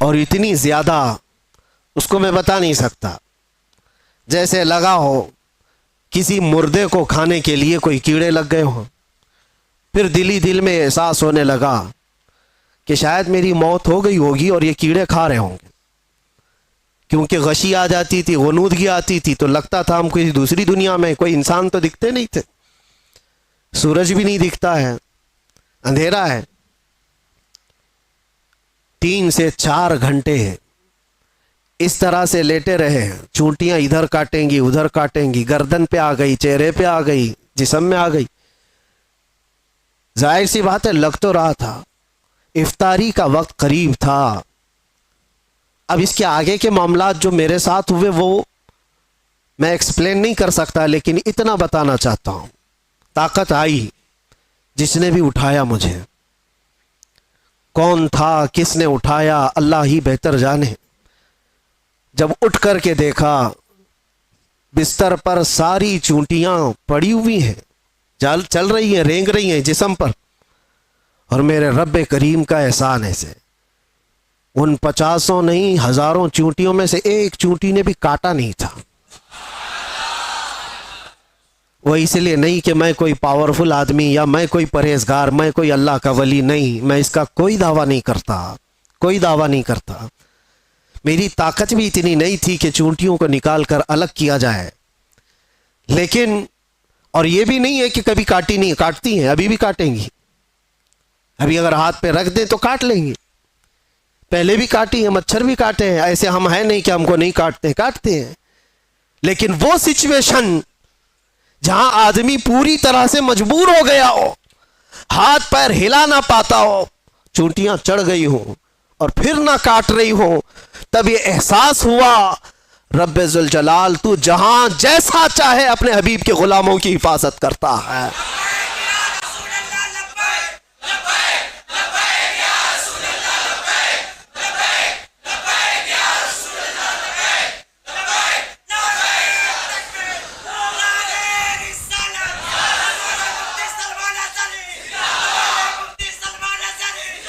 Speaker 2: اور اتنی زیادہ اس کو میں بتا نہیں سکتا, جیسے لگا ہو کسی مردے کو کھانے کے لیے کوئی کیڑے لگ گئے ہوں. پھر دل ہی دل میں احساس ہونے لگا کہ شاید میری موت ہو گئی ہوگی اور یہ کیڑے کھا رہے ہوں گے, کیونکہ غشی آ جاتی تھی, غنودگی آتی تھی, تو لگتا تھا ہم کوئی دوسری دنیا میں, کوئی انسان تو دکھتے نہیں تھے, سورج بھی نہیں دکھتا ہے, اندھیرا ہے. 3 سے 4 گھنٹے اس طرح سے لیٹے رہے, چونٹیاں ادھر کاٹیں گی ادھر کاٹیں گی, گردن پہ آ گئی, چہرے پہ آ گئی, جسم میں آ گئی. ظاہر سی بات ہے لگ تو رہا تھا, افطاری کا وقت قریب تھا. اب اس کے آگے کے معاملات جو میرے ساتھ ہوئے وہ میں ایکسپلین نہیں کر سکتا, لیکن اتنا بتانا چاہتا ہوں. طاقت آئی, جس نے بھی اٹھایا مجھے, کون تھا, کس نے اٹھایا, اللہ ہی بہتر جانے. جب اٹھ کر کے دیکھا بستر پر ساری چونٹیاں پڑی ہوئی ہیں, چل رہی ہیں, رینگ رہی ہیں جسم پر, اور میرے رب کریم کا احسان ہے سے ان 50 نہیں 1000 چونٹیوں میں سے ایک چونٹی نے بھی کاٹا نہیں تھا. وہ اس لیے نہیں کہ میں کوئی پاورفل آدمی یا میں کوئی پرہیزگار, میں کوئی اللہ کا ولی نہیں, میں اس کا کوئی دعویٰ نہیں کرتا, کوئی دعویٰ نہیں کرتا. میری طاقت بھی اتنی نہیں تھی کہ چونٹیوں کو نکال کر الگ کیا جائے. لیکن اور یہ بھی نہیں ہے کہ کبھی کاٹی نہیں, کاٹتی ہیں, ابھی بھی کاٹیں گی, ابھی اگر ہاتھ پہ رکھ دیں تو کاٹ لیں گی. پہلے بھی کاٹی ہیں, مچھر بھی کاٹے ہیں, ایسے ہم ہیں نہیں کہ ہم کو نہیں کاٹتے, کاٹتے ہیں. لیکن وہ سچویشن جہاں آدمی پوری طرح سے مجبور ہو گیا ہو, ہاتھ پیر ہلا نہ پاتا ہو, چونٹیاں چڑھ گئی ہوں اور پھر نہ کاٹ رہی ہوں, تب یہ احساس ہوا رب ذوالجلال تو جہاں جیسا چاہے اپنے حبیب کے غلاموں کی حفاظت کرتا ہے.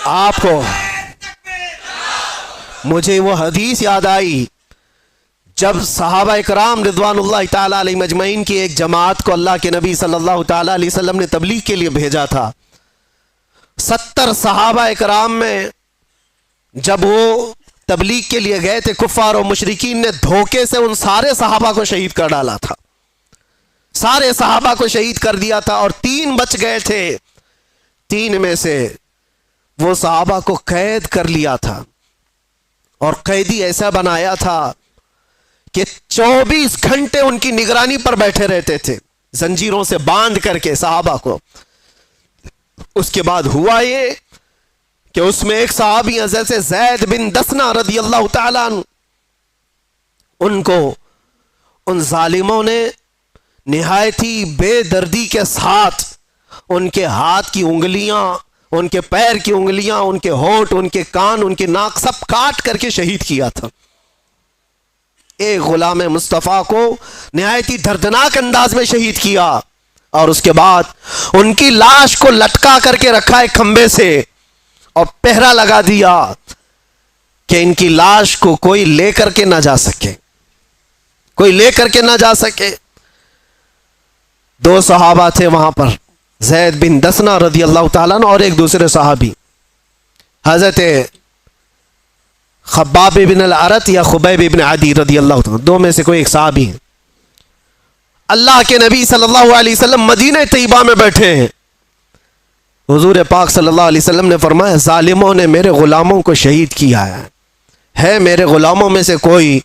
Speaker 2: آپ کو مجھے وہ حدیث یاد آئی جب صحابہ اکرام رضوان اللہ تعالیٰ علیہ مجمعین کی ایک جماعت کو اللہ کے نبی صلی اللہ تعالیٰ علیہ وسلم نے تبلیغ کے لیے بھیجا تھا. 70 صحابہ اکرام میں جب وہ تبلیغ کے لیے گئے تھے, کفار و مشرکین نے دھوکے سے ان سارے صحابہ کو شہید کر ڈالا تھا, سارے صحابہ کو شہید کر دیا تھا, اور 3 بچ گئے تھے. 3 میں سے وہ صحابہ کو قید کر لیا تھا, اور قیدی ایسا بنایا تھا کہ 24 گھنٹے ان کی نگرانی پر بیٹھے رہتے تھے, زنجیروں سے باندھ کر کے صحابہ کو. اس کے بعد ہوا یہ کہ اس میں ایک صحابی حضرت زید بن دسنہ رضی اللہ تعالیٰ عنہ, ان کو ان ظالموں نے نہایت ہی بے دردی کے ساتھ ان کے ہاتھ کی انگلیاں, ان کے پیر کی انگلیاں, ان کے ہونٹ, ان کے کان, ان کے ناک سب کاٹ کر کے شہید کیا تھا. ایک غلام مصطفیٰ کو نہایت ہی دردناک انداز میں شہید کیا, اور اس کے بعد ان کی لاش کو لٹکا کر کے رکھا ایک کھمبے سے, اور پہرا لگا دیا کہ ان کی لاش کو کوئی لے کر کے نہ جا سکے, کوئی لے کر کے نہ جا سکے. 2 صحابہ تھے وہاں پر, زید بن دسنہ رضی اللہ تعالیٰ عنہ اور ایک دوسرے صحابی حضرت خباب بن الارت یا خبیب بن عدی رضی اللہ تعالیٰ, 2 میں سے کوئی ایک صحابی ہیں. اللہ کے نبی صلی اللہ علیہ وسلم مدینہ طیبہ میں بیٹھے ہیں. حضور پاک صلی اللہ علیہ وسلم نے فرمایا ظالموں نے میرے غلاموں کو شہید کیا ہے میرے غلاموں میں سے کوئی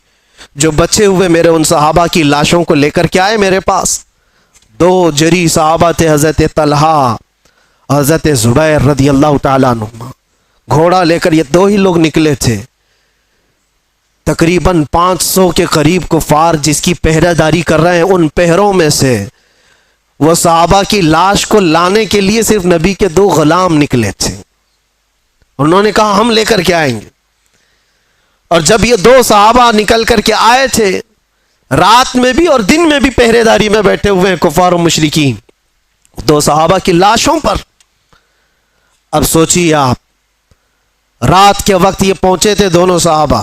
Speaker 2: جو بچے ہوئے میرے ان صحابہ کی لاشوں کو لے کر کے آئے میرے پاس. 2 جری صحابہ تھے, حضرت طلحہ, حضرت زبیر رضی اللہ تعالیٰ عنہ. گھوڑا لے کر یہ 2 ہی لوگ نکلے تھے. تقریباً 500 کے قریب کفار جس کی پہرہ داری کر رہے ہیں, ان پہروں میں سے وہ صحابہ کی لاش کو لانے کے لیے صرف نبی کے 2 غلام نکلے تھے. انہوں نے کہا ہم لے کر کے آئیں گے. اور جب یہ 2 صحابہ نکل کر کے آئے تھے, رات میں بھی اور دن میں بھی پہرے داری میں بیٹھے ہوئے ہیں کفار و مشرکین 2 صحابہ کی لاشوں پر. اب سوچیے آپ, رات کے وقت یہ پہنچے تھے دونوں صحابہ,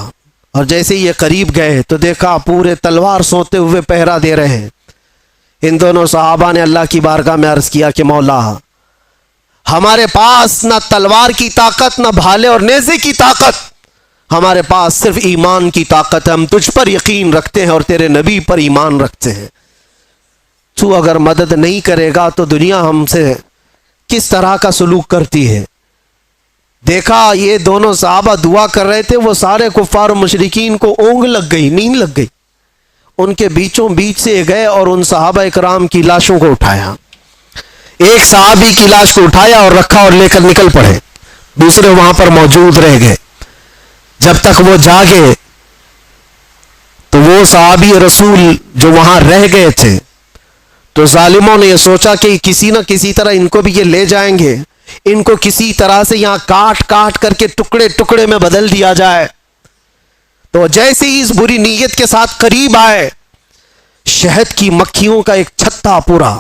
Speaker 2: اور جیسے یہ قریب گئے تو دیکھا پورے تلوار سوتے ہوئے پہرا دے رہے ہیں. ان دونوں صحابہ نے اللہ کی بارگاہ میں عرض کیا کہ مولا, ہمارے پاس نہ تلوار کی طاقت, نہ بھالے اور نیزے کی طاقت, ہمارے پاس صرف ایمان کی طاقت ہے. ہم تجھ پر یقین رکھتے ہیں اور تیرے نبی پر ایمان رکھتے ہیں. تو اگر مدد نہیں کرے گا تو دنیا ہم سے کس طرح کا سلوک کرتی ہے. دیکھا یہ دونوں صحابہ دعا کر رہے تھے, وہ سارے کفار و مشرکین کو اونگ لگ گئی, نیند لگ گئی. ان کے بیچوں بیچ سے گئے اور ان صحابہ اکرام کی لاشوں کو اٹھایا. ایک صحابی کی لاش کو اٹھایا اور رکھا اور لے کر نکل پڑے. دوسرے وہاں پر موجود رہ گئے. جب تک وہ جاگے تو وہ صحابی رسول جو وہاں رہ گئے تھے, تو ظالموں نے یہ سوچا کہ کسی نہ کسی طرح ان کو بھی یہ لے جائیں گے, ان کو کسی طرح سے یہاں کاٹ کاٹ کر کے ٹکڑے ٹکڑے میں بدل دیا جائے. تو جیسے ہی اس بری نیت کے ساتھ قریب آئے, شہد کی مکھیوں کا ایک چھتا پورا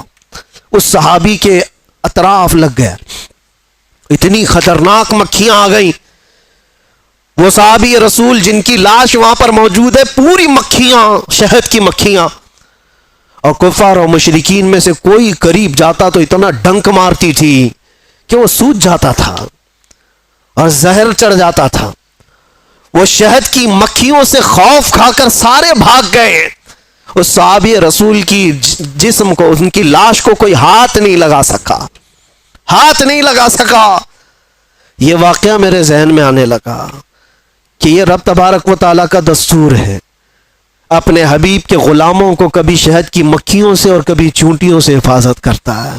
Speaker 2: اس صحابی کے اطراف لگ گیا. اتنی خطرناک مکھیاں آ گئیں. وہ صحابی رسول جن کی لاش وہاں پر موجود ہے, پوری مکھیاں, شہد کی مکھیاں. اور کفار و مشرکین میں سے کوئی قریب جاتا تو اتنا ڈنک مارتی تھی کہ وہ سوج جاتا تھا اور زہر چڑھ جاتا تھا. وہ شہد کی مکھیوں سے خوف کھا کر سارے بھاگ گئے. اس صحابی رسول کی جسم کو, ان کی لاش کو کوئی ہاتھ نہیں لگا سکا, ہاتھ نہیں لگا سکا. یہ واقعہ میرے ذہن میں آنے لگا کہ یہ رب تبارک و تعالیٰ کا دستور ہے, اپنے حبیب کے غلاموں کو کبھی شہد کی مکھیوں سے اور کبھی چونٹیوں سے حفاظت کرتا ہے.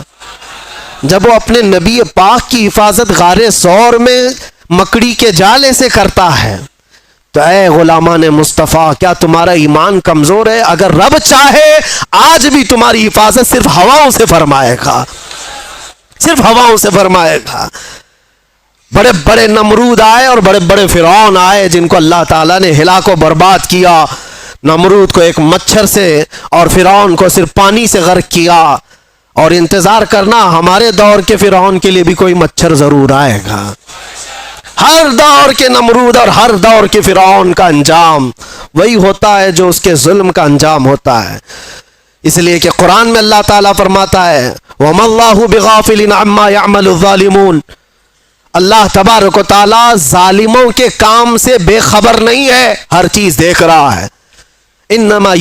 Speaker 2: جب وہ اپنے نبی پاک کی حفاظت غار ثور میں مکڑی کے جالے سے کرتا ہے تو اے غلامان مصطفیٰ، کیا تمہارا ایمان کمزور ہے؟ اگر رب چاہے آج بھی تمہاری حفاظت صرف ہواؤں سے فرمائے گا، صرف ہواؤں سے فرمائے گا۔ بڑے بڑے نمرود آئے اور بڑے بڑے فرعون آئے جن کو اللہ تعالیٰ نے ہلاک و برباد کیا۔ نمرود کو ایک مچھر سے اور فرعون کو صرف پانی سے غرق کیا، اور انتظار کرنا ہمارے دور کے فرعون کے لیے بھی کوئی مچھر ضرور آئے گا۔ ہر دور کے نمرود اور ہر دور کے فرعون کا انجام وہی ہوتا ہے جو اس کے ظلم کا انجام ہوتا ہے۔ اس لیے کہ قرآن میں اللہ تعالیٰ فرماتا ہے وَمَا اللَّهُ بِغَافِلٍ عَمَّا يَعْمَلُ الظَّالِمُونَ، اللہ تبارک و تعالیٰ ظالموں کے کام سے بے خبر نہیں ہے، ہر چیز دیکھ رہا ہے۔ انما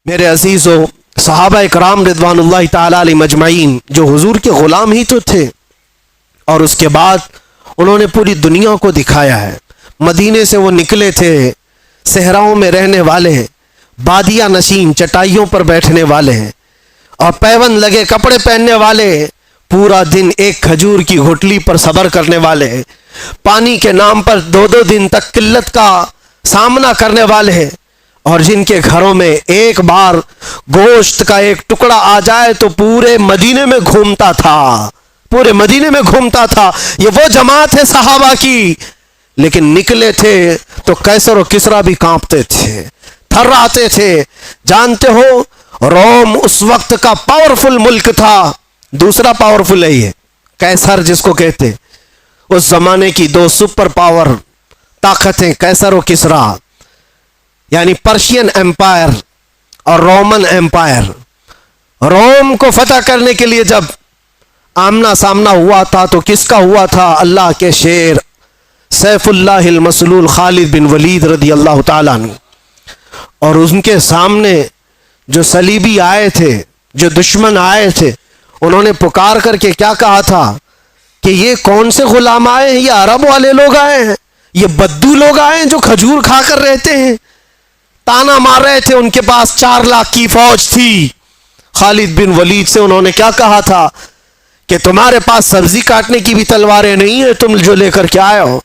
Speaker 2: میرے عزیزو، صحابہ اکرام رضوان اللہ تعالیٰ علیہ مجمعین جو حضور کے غلام ہی تو تھے، اور اس کے بعد انہوں نے پوری دنیا کو دکھایا ہے۔ مدینے سے وہ نکلے تھے، صحراؤں میں رہنے والے، بادیہ نشین چٹائیوں پر بیٹھنے والے اور پیون لگے کپڑے پہننے والے، پورا دن ایک کھجور کی گھٹلی پر صبر کرنے والے، پانی کے نام پر 2 دن تک قلت کا سامنا کرنے والے، اور جن کے گھروں میں ایک بار گوشت کا ایک ٹکڑا آ جائے تو پورے مدینے میں گھومتا تھا، پورے مدینے میں گھومتا تھا۔ یہ وہ جماعت ہے صحابہ کی، لیکن نکلے تھے تو قیصر و کسریٰ بھی کانپتے تھے، تھراتے تھے۔ جانتے ہو روم اس وقت کا پاورفل ملک تھا، دوسرا پاورفل ہے یہ قیصر جس کو کہتے، اس زمانے کی 2 سپر پاور طاقتیں قیصر و کسریٰ، یعنی پرشین ایمپائر اور رومن ایمپائر۔ روم کو فتح کرنے کے لیے جب آمنا سامنا ہوا تھا تو کس کا ہوا تھا؟ اللہ کے شیر سیف اللہ المسلول خالد بن ولید رضی اللہ تعالیٰ عنہ، اور ان کے سامنے جو صلیبی آئے تھے، جو دشمن آئے تھے، انہوں نے پکار کر کے کیا کہا تھا کہ یہ کون سے غلام آئے ہیں؟ یہ عرب والے لوگ آئے ہیں، یہ بدو لوگ آئے ہیں جو کھجور کھا کر رہتے ہیں۔ تانا مار رہے تھے، ان کے پاس 4 لاکھ کی فوج تھی۔ خالد بن ولید سے انہوں نے کیا کہا تھا کہ تمہارے پاس سبزی کاٹنے کی بھی تلواریں نہیں ہیں، تم جو لے کر کے آئے ہو؟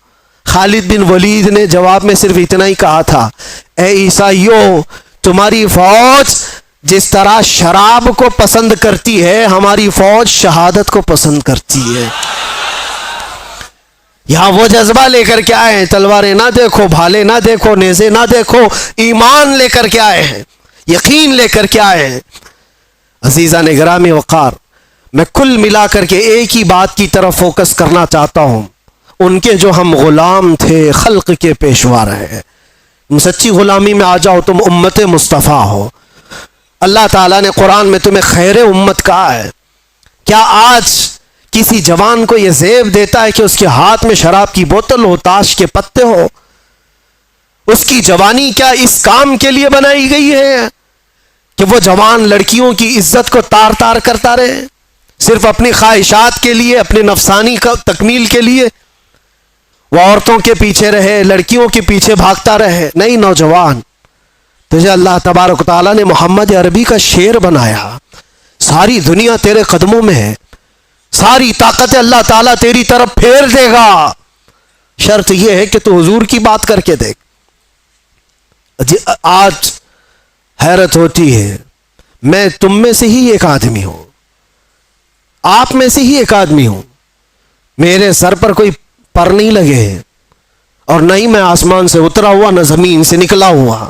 Speaker 2: خالد بن ولید نے جواب میں صرف اتنا ہی کہا تھا، اے عیسائیوں، تمہاری فوج جس طرح شراب کو پسند کرتی ہے، ہماری فوج شہادت کو پسند کرتی ہے۔ یہاں وہ جذبہ لے کر کے آئے ہیں، تلواریں نہ دیکھو، بھالے نہ دیکھو، نیزے نہ دیکھو، ایمان لے کر کے آئے ہیں، یقین لے کر کے آئے ہیں۔ عزیزان گرامی وقار، میں کل ملا کر کے ایک ہی بات کی طرف فوکس کرنا چاہتا ہوں، ان کے جو ہم غلام تھے، خلق کے پیشوا رہے۔ تم سچی غلامی میں آ جاؤ، تم امت مصطفیٰ ہو۔ اللہ تعالیٰ نے قرآن میں تمہیں خیر امت کہا ہے۔ کیا آج کسی جوان کو یہ زیب دیتا ہے کہ اس کے ہاتھ میں شراب کی بوتل ہو، تاش کے پتے ہو؟ اس کی جوانی کیا اس کام کے لیے بنائی گئی ہے کہ وہ جوان لڑکیوں کی عزت کو تار تار کرتا رہے، صرف اپنی خواہشات کے لیے، اپنے نفسانی تکمیل کے لیے وہ عورتوں کے پیچھے رہے، لڑکیوں کے پیچھے بھاگتا رہے؟ نہیں نوجوان، تجھے اللہ تبارک و تعالیٰ نے محمد عربی کا شیر بنایا، ساری دنیا تیرے قدموں میں ہے، ساری طاقت اللہ تعالیٰ تیری طرف پھیر دے گا، شرط یہ ہے کہ تو حضور کی بات کر کے دیکھ۔ آج حیرت ہوتی ہے، میں تم میں سے ہی ایک آدمی ہوں، آپ میں سے ہی ایک آدمی ہوں، میرے سر پر کوئی پر نہیں لگے اور نہ ہی میں آسمان سے اترا ہوا نہ زمین سے نکلا ہوا،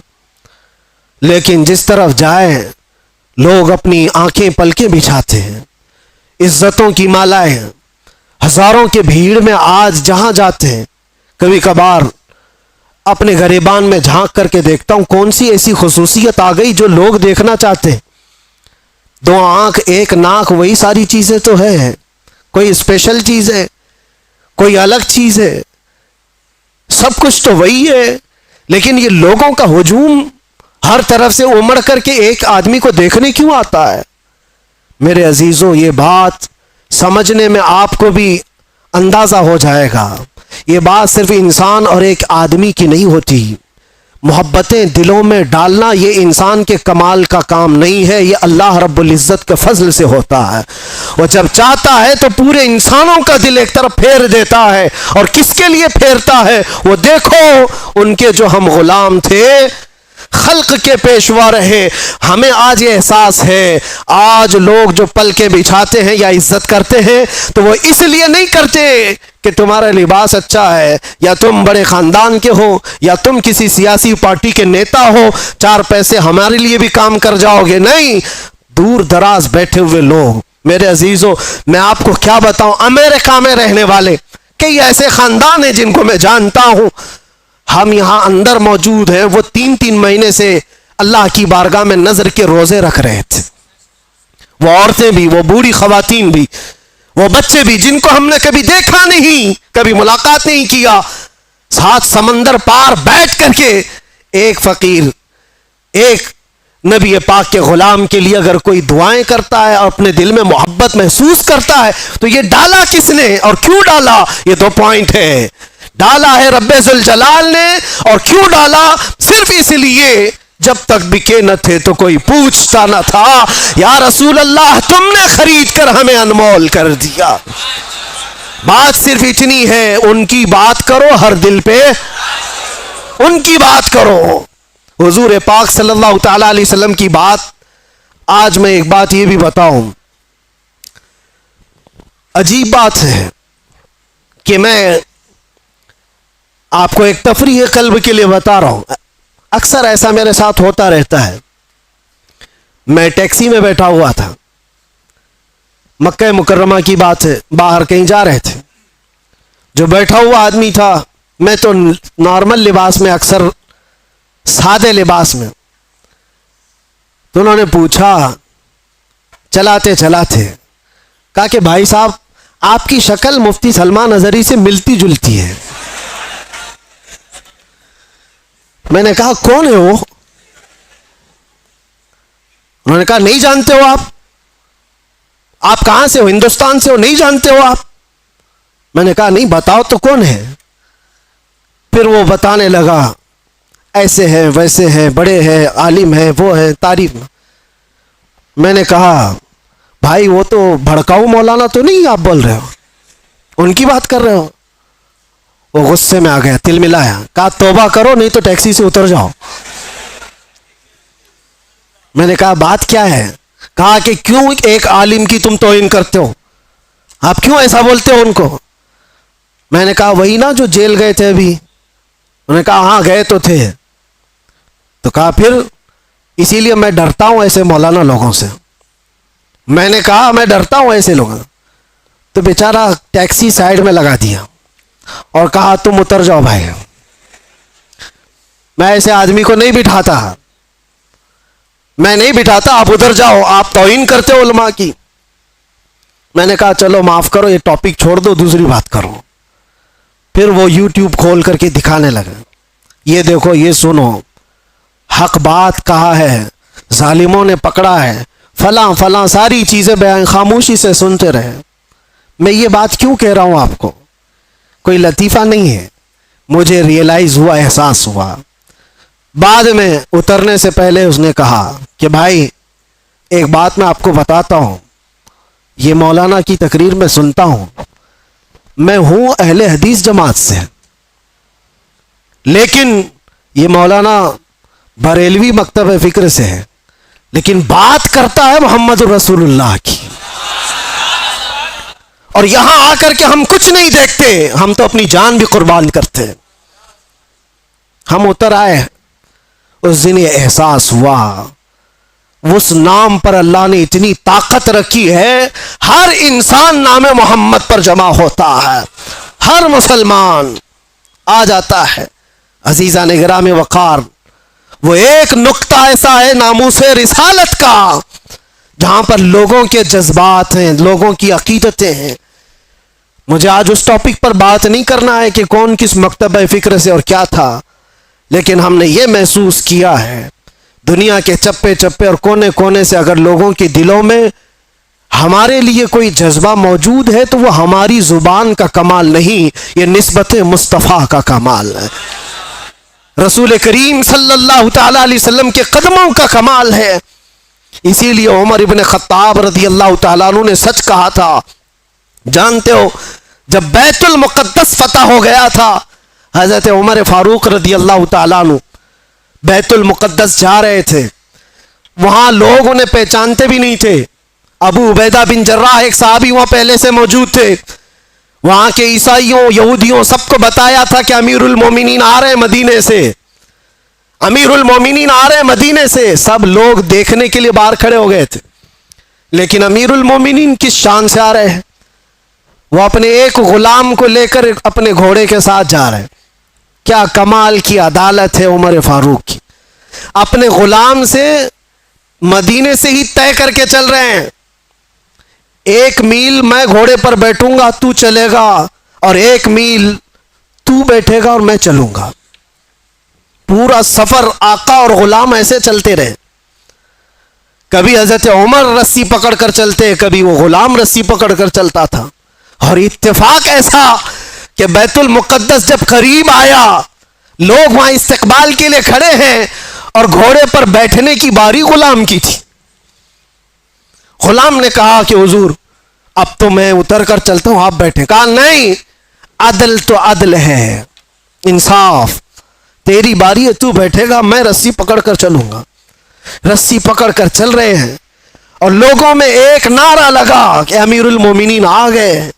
Speaker 2: لیکن جس طرف جائے لوگ اپنی آنکھیں پلکیں بچھاتے ہیں، عزتوں کی مالائیں ہزاروں کے بھیڑ میں آج جہاں جاتے ہیں، کبھی کبھار اپنے گریبان میں جھانک کر کے دیکھتا ہوں کون سی ایسی خصوصیت آ گئی جو لوگ دیکھنا چاہتے ہیں۔ 2 آنکھ 1 ناک وہی ساری چیزیں تو ہے، کوئی اسپیشل چیز ہے، کوئی الگ چیز ہے، سب کچھ تو وہی ہے، لیکن یہ لوگوں کا ہجوم ہر طرف سے امڑ کر کے ایک آدمی کو دیکھنے کیوں آتا ہے؟ میرے عزیزوں، یہ بات سمجھنے میں آپ کو بھی اندازہ ہو جائے گا، یہ بات صرف انسان اور ایک آدمی کی نہیں ہوتی۔ محبتیں دلوں میں ڈالنا یہ انسان کے کمال کا کام نہیں ہے، یہ اللہ رب العزت کے فضل سے ہوتا ہے۔ وہ جب چاہتا ہے تو پورے انسانوں کا دل ایک طرف پھیر دیتا ہے، اور کس کے لیے پھیرتا ہے؟ وہ دیکھو ان کے جو ہم غلام تھے، خلق کے پیشوا رہے، ہمیں آج یہ احساس ہے۔ آج لوگ جو پلکیں بچھاتے ہیں یا عزت کرتے ہیں تو وہ اس لیے نہیں کرتے کہ تمہارا لباس اچھا ہے، یا تم بڑے خاندان کے ہو، یا تم کسی سیاسی پارٹی کے نیتا ہو، 4 پیسے ہمارے لیے بھی کام کر جاؤ گے، نہیں، دور دراز بیٹھے ہوئے لوگ۔ میرے عزیزوں، میں آپ کو کیا بتاؤں، امریکہ میں رہنے والے کئی ایسے خاندان ہیں جن کو میں جانتا ہوں، ہم یہاں اندر موجود ہیں، وہ 3 مہینے سے اللہ کی بارگاہ میں نظر کے روزے رکھ رہے تھے، وہ عورتیں بھی، وہ بوڑھی خواتین بھی، وہ بچے بھی، جن کو ہم نے کبھی دیکھا نہیں، کبھی ملاقات نہیں کیا، 7 سمندر پار بیٹھ کر کے ایک فقیر، ایک نبی پاک کے غلام کے لیے اگر کوئی دعائیں کرتا ہے اور اپنے دل میں محبت محسوس کرتا ہے تو یہ ڈالا کس نے اور کیوں ڈالا؟ یہ 2 پوائنٹ ہے۔ ڈالا ہے رب ذوالجلال نے، اور کیوں ڈالا؟ صرف اس لیے جب تک بکے نہ تھے تو کوئی پوچھتا نہ تھا، یا رسول اللہ تم نے خرید کر ہمیں انمول کر دیا۔ بات صرف اتنی ہے، ان کی بات کرو، ہر دل پہ ان کی بات کرو۔ حضور پاک صلی اللہ تعالی علیہ وسلم کی بات، آج میں ایک بات یہ بھی بتاؤں، عجیب بات ہے کہ میں آپ کو ایک تفریح قلب کے لیے بتا رہا ہوں، اکثر ایسا میرے ساتھ ہوتا رہتا ہے۔ میں ٹیکسی میں بیٹھا ہوا تھا، مکہ مکرمہ کی بات ہے، باہر کہیں جا رہے تھے، جو بیٹھا ہوا آدمی تھا، میں تو نارمل لباس میں، اکثر سادے لباس میں، تو انہوں نے پوچھا چلاتے چلاتے، کہا کہ بھائی صاحب آپ کی شکل مفتی سلمان اظہری سے ملتی جلتی ہے۔ میں نے کہا کون ہے وہ؟ انہوں نے کہا نہیں جانتے ہو آپ کہاں سے ہو؟ ہندوستان سے ہو؟ نہیں جانتے ہو آپ؟ میں نے کہا نہیں، بتاؤ تو کون ہے؟ پھر وہ بتانے لگا، ایسے ہیں ویسے ہیں، بڑے ہیں، عالم ہیں، وہ ہیں، تعریف۔ میں نے کہا بھائی وہ تو بھڑکاؤ مولانا تو نہیں آپ بول رہے ہو، ان کی بات کر رہے ہو؟ وہ غصے میں آ گیا، تل ملایا، کہا توبہ کرو نہیں تو ٹیکسی سے اتر جاؤ۔ میں نے کہا بات کیا ہے؟ کہا کہ کیوں ایک عالم کی تم توہین کرتے ہو، آپ کیوں ایسا بولتے ہو ان کو؟ میں نے کہا وہی نا جو جیل گئے تھے ابھی۔ انہوں نے کہا ہاں گئے تو تھے۔ تو کہا پھر اسی لیے میں ڈرتا ہوں ایسے مولانا لوگوں سے۔ میں نے کہا میں ڈرتا ہوں ایسے لوگوں سے۔ تو بیچارہ ٹیکسی سائیڈ میں لگا دیا اور کہا تم اتر جاؤ بھائی، میں ایسے آدمی کو نہیں بٹھاتا، میں نہیں بٹھاتا، آپ ادھر جاؤ، آپ توہین کرتے ہو علماء کی۔ میں نے کہا چلو معاف کرو، یہ ٹاپک چھوڑ دو، دوسری بات کرو۔ پھر وہ یوٹیوب کھول کر کے دکھانے لگے، یہ دیکھو، یہ سنو، حق بات کہا ہے، ظالموں نے پکڑا ہے، فلاں فلاں ساری چیزیں بیان، خاموشی سے سنتے رہے۔ میں یہ بات کیوں کہہ رہا ہوں آپ کو؟ کوئی لطیفہ نہیں ہے، مجھے ریئلائز ہوا، احساس ہوا۔ بعد میں اترنے سے پہلے اس نے کہا کہ بھائی ایک بات میں آپ کو بتاتا ہوں، یہ مولانا کی تقریر میں سنتا ہوں، میں ہوں اہل حدیث جماعت سے، لیکن یہ مولانا بریلوی مکتب فکر سے ہے، لیکن بات کرتا ہے محمد رسول اللہ کی۔ اور یہاں آ کر کے ہم کچھ نہیں دیکھتے, ہم تو اپنی جان بھی قربان کرتے ہیں. ہم اتر آئے, اس دن یہ احساس ہوا اس نام پر اللہ نے اتنی طاقت رکھی ہے, ہر انسان نام محمد پر جمع ہوتا ہے, ہر مسلمان آ جاتا ہے. عزیزان گرامی وقار, وہ ایک نقطہ ایسا ہے ناموس رسالت کا جہاں پر لوگوں کے جذبات ہیں, لوگوں کی عقیدتیں ہیں. مجھے آج اس ٹاپک پر بات نہیں کرنا ہے کہ کون کس مکتبہ فکر سے اور کیا تھا, لیکن ہم نے یہ محسوس کیا ہے دنیا کے چپے چپے اور کونے کونے سے اگر لوگوں کے دلوں میں ہمارے لیے کوئی جذبہ موجود ہے تو وہ ہماری زبان کا کمال نہیں, یہ نسبت مصطفیٰ کا کمال ہے, رسول کریم صلی اللہ تعالی علیہ وسلم کے قدموں کا کمال ہے. اسی لیے عمر ابن خطاب رضی اللہ تعالیٰ عنہ نے سچ کہا تھا. جانتے ہو جب بیت المقدس فتح ہو گیا تھا, حضرت عمر فاروق رضی اللہ تعالیٰ عنہ بیت المقدس جا رہے تھے, وہاں لوگ انہیں پہچانتے بھی نہیں تھے. ابو عبیدہ بن جراح ایک صحابی وہاں پہلے سے موجود تھے, وہاں کے عیسائیوں یہودیوں سب کو بتایا تھا کہ امیر المومنین آ رہے ہیں مدینے سے, امیر المومنین آ رہے ہیں مدینے سے. سب لوگ دیکھنے کے لیے باہر کھڑے ہو گئے تھے, لیکن امیر المومنین کس شان سے آ رہے ہیں؟ وہ اپنے ایک غلام کو لے کر اپنے گھوڑے کے ساتھ جا رہے ہیں. کیا کمال کی عدالت ہے عمر فاروق کی, اپنے غلام سے مدینے سے ہی طے کر کے چل رہے ہیں. 1 میل میں گھوڑے پر بیٹھوں گا تو چلے گا, اور 1 میل تو بیٹھے گا اور میں چلوں گا. پورا سفر آقا اور غلام ایسے چلتے رہے. کبھی حضرت عمر رسی پکڑ کر چلتے, کبھی وہ غلام رسی پکڑ کر چلتا تھا. اور اتفاق ایسا کہ بیت المقدس جب قریب آیا, لوگ وہاں استقبال کے لیے کھڑے ہیں اور گھوڑے پر بیٹھنے کی باری غلام کی تھی. غلام نے کہا کہ حضور اب تو میں اتر کر چلتا ہوں, آپ بیٹھے. کہا نہیں, عدل تو عدل ہے, انصاف, تیری باری ہے تو بیٹھے گا, میں رسی پکڑ کر چلوں گا. رسی پکڑ کر چل رہے ہیں اور لوگوں میں ایک نعرہ لگا کہ امیر المومنین آ گئے.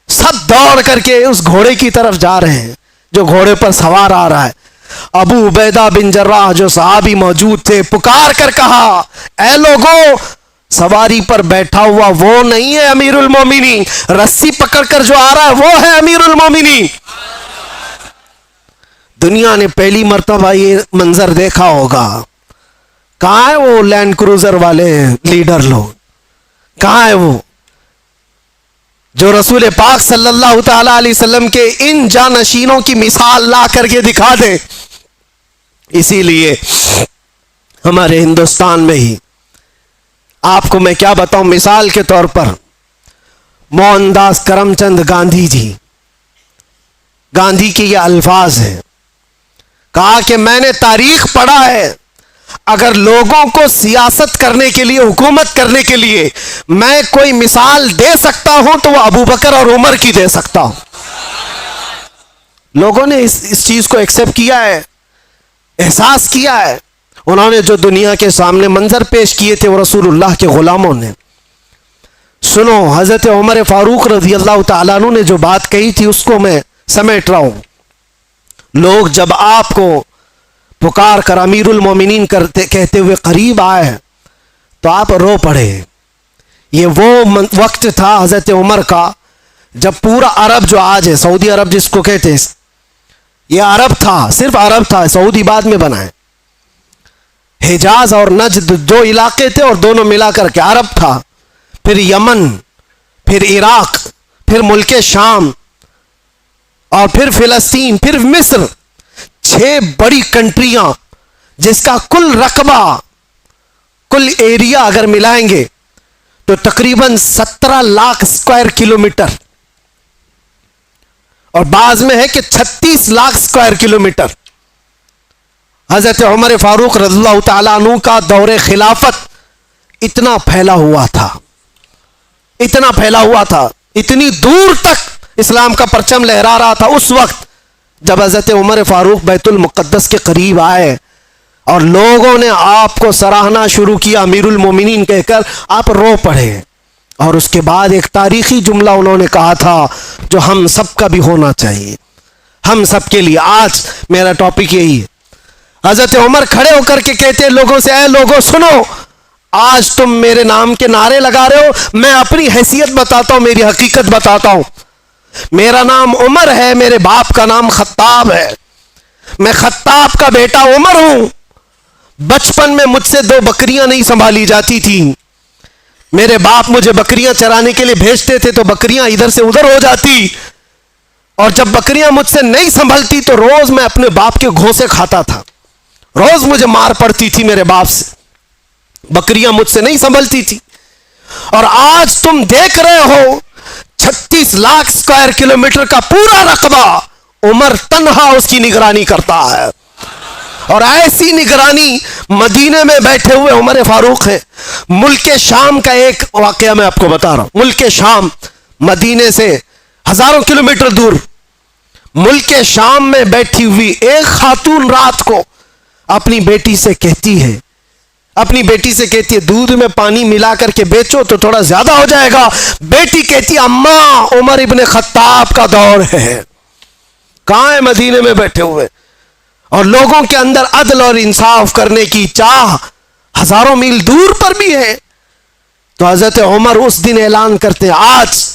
Speaker 2: سب دوڑ کر کے اس گھوڑے کی طرف جا رہے ہیں جو گھوڑے پر سوار آ رہا ہے. ابو عبیدہ بن جراح جو صحابی موجود تھے پکار کر کہا, اے لوگوں, سواری پر بیٹھا ہوا وہ نہیں ہے امیر المومنین, رسی پکڑ کر جو آ رہا ہے وہ ہے امیر المومنین. دنیا نے پہلی مرتبہ یہ منظر دیکھا ہوگا. کہاں ہے وہ لینڈ کروزر والے لیڈر لوگ, کہاں ہے وہ جو رسول پاک صلی اللہ تعالی علیہ وسلم کے ان جانشینوں کی مثال لا کر کے دکھا دیں. اسی لیے ہمارے ہندوستان میں ہی آپ کو میں کیا بتاؤں, مثال کے طور پر موہن داس کرم چند گاندھی جی, گاندھی کے یہ الفاظ ہیں, کہا کہ میں نے تاریخ پڑھا ہے, اگر لوگوں کو سیاست کرنے کے لیے, حکومت کرنے کے لیے میں کوئی مثال دے سکتا ہوں تو وہ ابو بکر اور عمر کی دے سکتا ہوں. لوگوں نے اس چیز کو ایکسپٹ کیا ہے, احساس کیا ہے. انہوں نے جو دنیا کے سامنے منظر پیش کیے تھے وہ رسول اللہ کے غلاموں نے. سنو, حضرت عمر فاروق رضی اللہ تعالیٰ عنہ نے جو بات کہی تھی اس کو میں سمیٹ رہا ہوں. لوگ جب آپ کو پکار کر امیر المومنین کہتے ہوئے قریب آئے تو آپ رو پڑے. یہ وہ وقت تھا حضرت عمر کا جب پورا عرب جو آج ہے, سعودی عرب جس کو کہتے ہیں, یہ عرب تھا, صرف عرب تھا, سعودی بعد میں بنا ہے. حجاز اور نجد 2 علاقے تھے اور دونوں ملا کر کے عرب تھا. پھر یمن, پھر عراق, پھر ملک شام, اور پھر فلسطین, پھر مصر. 6 بڑی کنٹریاں جس کا کل رقبہ, کل ایریا اگر ملائیں گے تو تقریباً 17 لاکھ اسکوائر کلومیٹر, اور بعض میں ہے کہ 36 لاکھ اسکوائر کلومیٹر. حضرت عمر فاروق رضی اللہ تعالیٰ عنہ کا دور خلافت اتنا پھیلا ہوا تھا, اتنا پھیلا ہوا تھا, اتنی دور تک اسلام کا پرچم لہرا رہا تھا. اس وقت جب حضرت عمر فاروق بیت المقدس کے قریب آئے اور لوگوں نے آپ کو سراہنا شروع کیا امیر المومنین کہہ کر, آپ رو پڑے, اور اس کے بعد ایک تاریخی جملہ انہوں نے کہا تھا جو ہم سب کا بھی ہونا چاہیے، ہم سب کے لیے. آج میرا ٹاپک یہی ہے. حضرت عمر کھڑے ہو کر کے کہتے ہیں لوگوں سے، اے لوگوں سنو، آج تم میرے نام کے نعرے لگا رہے ہو، میں اپنی حیثیت بتاتا ہوں، میری حقیقت بتاتا ہوں. میرا نام عمر ہے، میرے باپ کا نام خطاب ہے، میں خطاب کا بیٹا عمر ہوں. بچپن میں مجھ سے 2 بکریاں نہیں سنبھالی جاتی تھیں. میرے باپ مجھے بکریاں چرانے کے لیے بھیجتے تھے تو بکریاں ادھر سے ادھر ہو جاتی، اور جب بکریاں مجھ سے نہیں سنبھلتی تو روز میں اپنے باپ کے گھوسے کھاتا تھا. روز مجھے مار پڑتی تھی میرے باپ سے، بکریاں مجھ سے نہیں سنبھلتی تھی. اور آج تم دیکھ رہے ہو 36 لاکھ اسکوائر کلومیٹر کا پورا رقبہ عمر تنہا اس کی نگرانی کرتا ہے. اور ایسی نگرانی مدینے میں بیٹھے ہوئے عمر فاروق ہے. ملک شام کا ایک واقعہ میں آپ کو بتا رہا ہوں. ملک شام مدینے سے ہزاروں کلومیٹر دور، ملک شام میں بیٹھی ہوئی ایک خاتون رات کو اپنی بیٹی سے کہتی ہے دودھ میں پانی ملا کر کے بیچو تو تھوڑا زیادہ ہو جائے گا. بیٹی کہتی ہے اماں عمر ابن خطاب کا دور ہے. کہاں ہے؟ مدینے میں بیٹھے ہوئے، اور لوگوں کے اندر عدل اور انصاف کرنے کی چاہ ہزاروں میل دور پر بھی ہے. تو حضرت عمر اس دن اعلان کرتے ہیں، آج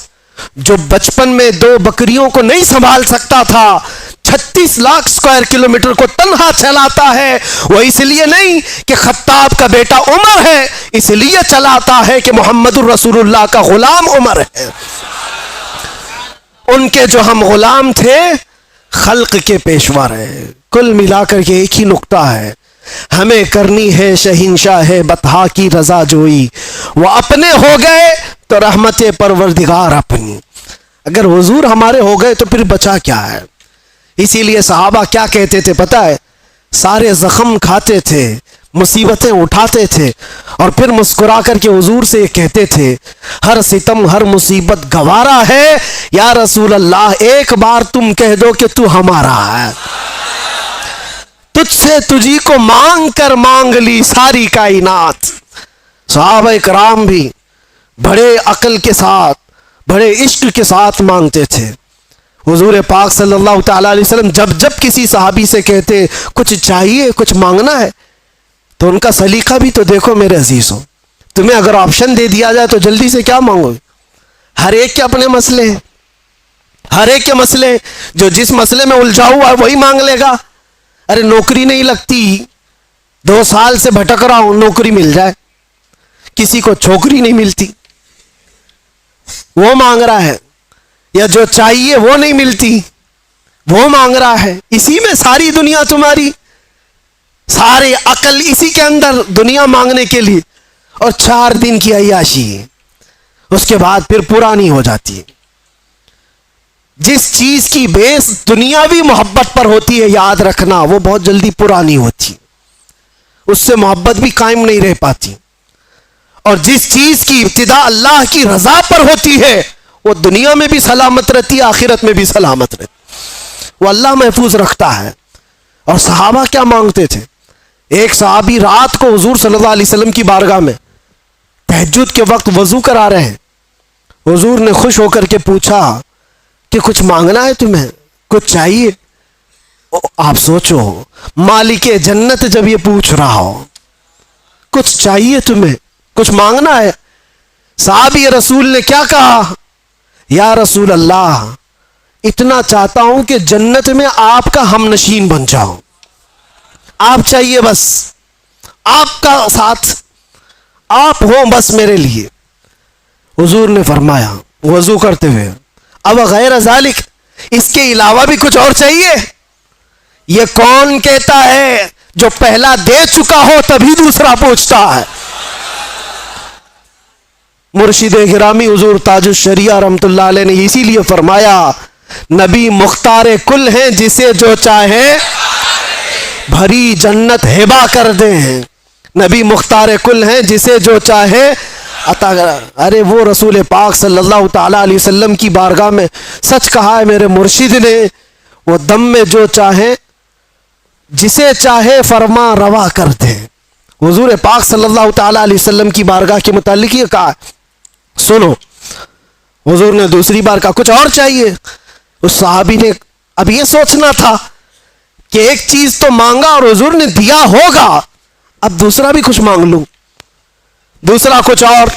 Speaker 2: جو بچپن میں 2 بکریوں کو نہیں سنبھال سکتا تھا، 36 لاکھ اسکوائر کلومیٹر کو تنہا چلاتا ہے. وہ اس لیے نہیں کہ خطاب کا بیٹا عمر ہے، اس لیے چلاتا ہے کہ محمد الرسول اللہ کا غلام عمر ہے. ان کے جو ہم غلام تھے خلق کے پیشوا رہے. کل ملا کر کے ایک ہی نقطہ ہے، ہمیں کرنی ہے شہنشاہ بطحا کی رضا جوئی. وہ اپنے ہو گئے تو رحمت پروردگار اپنی. اگر حضور ہمارے ہو گئے تو پھر بچا کیا ہے؟ اسی لیے صحابہ کیا کہتے تھے پتہ ہے؟ سارے زخم کھاتے تھے، مصیبتیں اٹھاتے تھے، اور پھر مسکرا کر کے حضور سے یہ کہتے تھے ہر ستم ہر مصیبت گوارا ہے، یا رسول اللہ ایک بار تم کہہ دو کہ تو ہمارا ہے. تجھ سے تجھی کو مانگ کر مانگ لی ساری کائنات. صحابہ کرام بھی بڑے عقل کے ساتھ، بڑے عشق کے ساتھ مانگتے تھے. حضور پاک صلی اللہ تعالیٰ علیہ وسلم جب کسی صحابی سے کہتے کچھ چاہیے، کچھ مانگنا ہے، تو ان کا سلیقہ بھی تو دیکھو میرے عزیزوں. تمہیں اگر آپشن دے دیا جائے تو جلدی سے کیا مانگو؟ ہر ایک کے اپنے مسئلے ہیں، ہر ایک کے مسئلے، جو جس مسئلے میں الجھا ہوا ہے وہی مانگ لے گا. ارے نوکری نہیں لگتی، 2 سال سے بھٹک رہا ہوں، نوکری مل جائے. کسی کو چھوکری نہیں ملتی، وہ مانگ رہا ہے. یا جو چاہیے وہ نہیں ملتی، وہ مانگ رہا ہے. اسی میں ساری دنیا تمہاری، سارے عقل اسی کے اندر دنیا مانگنے کے لیے. اور 4 دن کی عیاشی، اس کے بعد پھر پرانی ہو جاتی ہے. جس چیز کی بیس دنیاوی محبت پر ہوتی ہے، یاد رکھنا وہ بہت جلدی پرانی ہوتی، اس سے محبت بھی قائم نہیں رہ پاتی. اور جس چیز کی ابتدا اللہ کی رضا پر ہوتی ہے وہ دنیا میں بھی سلامت رہتی ہے، آخرت میں بھی سلامت رہتی، وہ اللہ محفوظ رکھتا ہے. اور صحابہ کیا مانگتے تھے؟ ایک صحابی رات کو حضور صلی اللہ علیہ وسلم کی بارگاہ میں تہجد کے وقت وضو کرا رہے ہیں. حضور نے خوش ہو کر کے پوچھا کہ کچھ مانگنا ہے تمہیں، کچھ چاہیے؟ آپ سوچو، مالک جنت جب یہ پوچھ رہا ہو کچھ چاہیے تمہیں، کچھ مانگنا ہے. صحابی رسول نے کیا کہا؟ یا رسول اللہ اتنا چاہتا ہوں کہ جنت میں آپ کا ہم نشین بن جاؤں. آپ چاہیے، بس آپ کا ساتھ، آپ ہو بس میرے لیے. حضور نے فرمایا وضو کرتے ہوئے، اب غیر ذالک، اس کے علاوہ بھی کچھ اور چاہیے؟ یہ کون کہتا ہے جو پہلا دے چکا ہو تبھی دوسرا پوچھتا ہے. مرشد گرامی حضور تاج الشریعہ رحمت اللہ علیہ نے اسی لیے فرمایا نبی مختار کل ہیں، جسے جو چاہے بھری جنت ہبا کر دیں. نبی مختار کل ہیں، جسے جو چاہے عطا. ارے وہ رسول پاک صلی اللہ تعالی علیہ وسلم کی بارگاہ میں سچ کہا ہے میرے مرشد نے، وہ دم میں جو چاہے جسے چاہے فرما روا کر دیں. حضور پاک صلی اللہ تعالی علیہ وسلم کی بارگاہ کے متعلق یہ کہا سنو، حضور نے دوسری بار کہا کچھ اور چاہیے. اس صحابی نے اب یہ سوچنا تھا کہ ایک چیز تو مانگا اور حضور نے دیا ہوگا، اب دوسرا بھی کچھ مانگ لوں، دوسرا کچھ اور،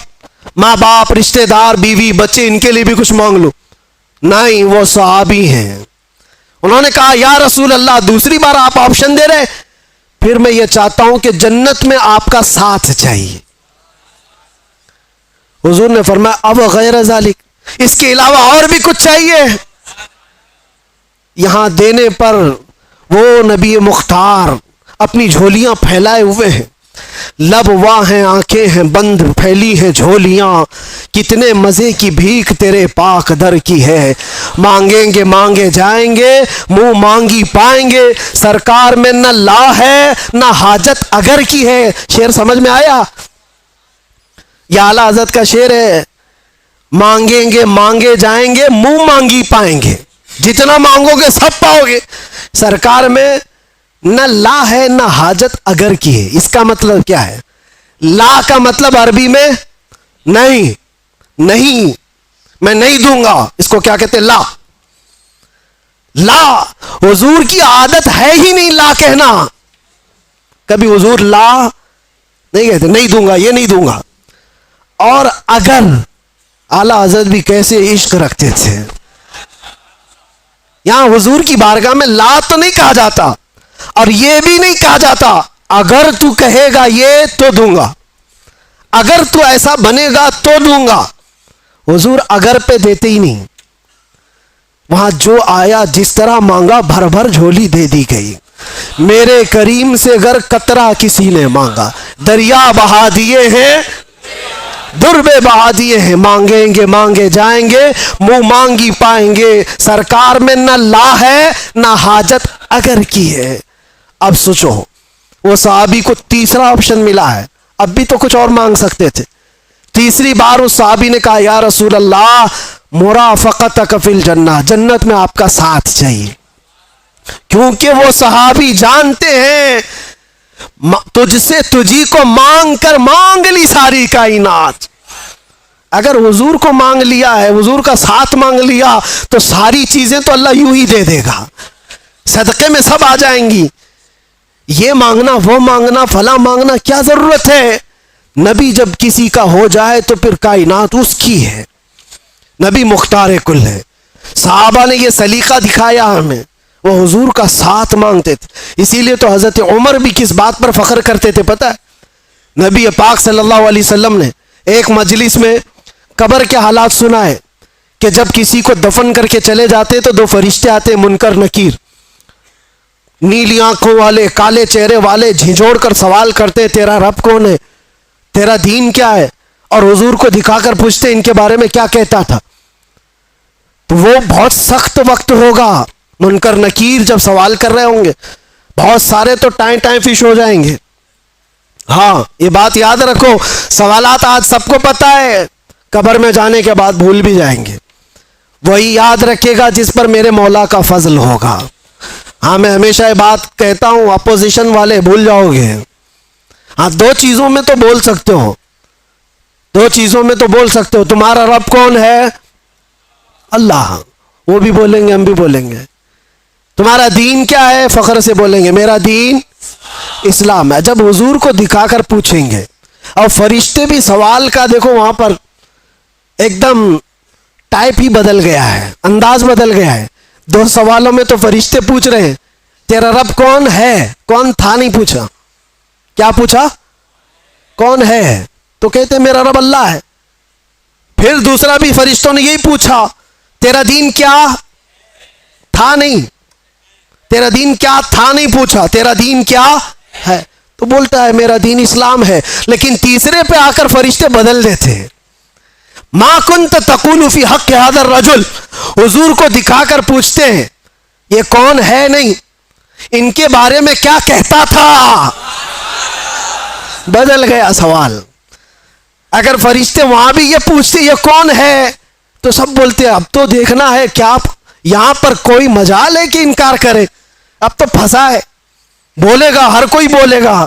Speaker 2: ماں باپ، رشتہ دار، بیوی، بچے، ان کے لیے بھی کچھ مانگ لوں. نہیں، وہ صحابی ہیں. انہوں نے کہا یا رسول اللہ دوسری بار آپ آپشن دے رہے، پھر میں یہ چاہتا ہوں کہ جنت میں آپ کا ساتھ چاہیے. حضور نے فرمایا اب غیر ذالک، اس کے علاوہ اور بھی کچھ چاہیے؟ یہاں دینے پر وہ نبی مختار اپنی جھولیاں پھیلائے ہوئے ہیں، لب واہ ہیں، آنکھیں ہیں بند، پھیلی ہیں جھولیاں، کتنے مزے کی بھیک تیرے پاک در کی ہے. مانگیں گے مانگے جائیں گے، منہ مانگی پائیں گے، سرکار میں نہ لا ہے نہ حاجت اگر کی ہے. شعر سمجھ میں آیا؟ یہ اعلیٰ حضرت کا شعر ہے. مانگیں گے مانگے جائیں گے، منہ مانگی پائیں گے، جتنا مانگو گے سب پاؤ گے. سرکار میں نہ لا ہے نہ حاجت اگر کی ہے. اس کا مطلب کیا ہے؟ لا کا مطلب عربی میں نہیں، نہیں، میں نہیں دوں گا، اس کو کیا کہتے؟ لا. لا حضور کی عادت ہے ہی نہیں لا کہنا. کبھی حضور لا نہیں کہتے، نہیں دوں گا، یہ نہیں دوں گا. اور اگر اعلیٰ حضرت بھی کیسے عشق رکھتے تھے. یہاں حضور کی بارگاہ میں لا تو نہیں کہا جاتا اور یہ بھی نہیں کہا جاتا اگر تو کہے گا یہ تو دوں گا، اگر تو ایسا بنے گا تو دوں گا. حضور اگر پہ دیتے ہی نہیں. وہاں جو آیا جس طرح مانگا بھر بھر جھولی دے دی گئی. میرے کریم سے گر قطرہ کسی نے مانگا، دریا بہا دیے ہیں، دربے بہا دیے ہیں. مانگیں گے مانگے جائیں گے، منہ مانگی پائیں گے. سرکار میں نہ لا ہے نہ حاجت اگر کی ہے. اب سوچو، وہ صحابی کو تیسرا آپشن ملا ہے، اب بھی تو کچھ اور مانگ سکتے تھے. تیسری بار اس صحابی نے کہا یا رسول اللہ مرافقتک فی الجنہ، جنت میں آپ کا ساتھ چاہیے. کیونکہ وہ صحابی جانتے ہیں تجھ سے تجھی کو مانگ کر مانگ لی ساری کائنات. اگر حضور کو مانگ لیا ہے، حضور کا ساتھ مانگ لیا تو ساری چیزیں تو اللہ یوں ہی دے دے گا، صدقے میں سب آ جائیں گی. یہ مانگنا وہ مانگنا فلاں مانگنا کیا ضرورت ہے؟ نبی جب کسی کا ہو جائے تو پھر کائنات اس کی ہے. نبی مختار کل ہے. صحابہ نے یہ سلیقہ دکھایا ہمیں، وہ حضور کا ساتھ مانگتے تھے. اسی لیے تو حضرت عمر بھی کس بات پر فخر کرتے تھے پتہ ہے؟ نبی پاک صلی اللہ علیہ وسلم نے ایک مجلس میں قبر کے حالات سنائے کہ جب کسی کو دفن کر کے چلے جاتے تو دو فرشتے آتے، منکر نکیر، نیلی آنکھوں والے، کالے چہرے والے، جھنجھوڑ کر سوال کرتے تیرا رب کون ہے، تیرا دین کیا ہے، اور حضور کو دکھا کر پوچھتے ان کے بارے میں کیا کہتا تھا. تو وہ بہت سخت وقت ہوگا. منکر نکیر جب سوال کر رہے ہوں گے، بہت سارے تو ٹائیں ٹائیں فش ہو جائیں گے. ہاں یہ بات یاد رکھو، سوالات آج سب کو پتہ ہے، قبر میں جانے کے بعد بھول بھی جائیں گے. وہی یاد رکھے گا جس پر میرے مولا کا فضل ہوگا. ہاں میں ہمیشہ یہ بات کہتا ہوں، اپوزیشن والے بھول جاؤ گے. ہاں دو چیزوں میں تو بول سکتے ہو، دو چیزوں میں تو بول سکتے ہو. تمہارا رب کون ہے؟ اللہ، وہ بھی بولیں گے ہم بھی بولیں گے. تمہارا دین کیا ہے؟ فخر سے بولیں گے میرا دین اسلام ہے. جب حضور کو دکھا کر پوچھیں گے، اور فرشتے بھی سوال کا دیکھو وہاں پر ایک دم ٹائپ ہی بدل گیا ہے، انداز بدل گیا ہے. دو سوالوں میں تو فرشتے پوچھ رہے ہیں تیرا رب کون ہے، کون تھا نہیں پوچھا. کیا پوچھا؟ کون ہے، تو کہتے میرا رب اللہ ہے. پھر دوسرا بھی فرشتوں نے یہی پوچھا تیرا دین کیا تھا، نہیں تیرا دین کیا تھا نہیں پوچھا، تیرا دین کیا ہے، تو بولتا ہے میرا دین اسلام ہے. لیکن تیسرے پہ آ کر فرشتے بدل دیتے ہیں. ما کنت تقول فی حق هذا الرجل، حضور کو دکھا کر پوچھتے ہیں یہ کون ہے، نہیں ان کے بارے میں کیا کہتا تھا. بدل گیا سوال. اگر فرشتے وہاں بھی یہ پوچھتے یہ کون ہے تو سب بولتے اب تو دیکھنا ہے کیا یہاں پر کوئی مجال ہے کہ انکار کرے، اب تو پھنسا ہے، بولے گا ہر کوئی بولے گا.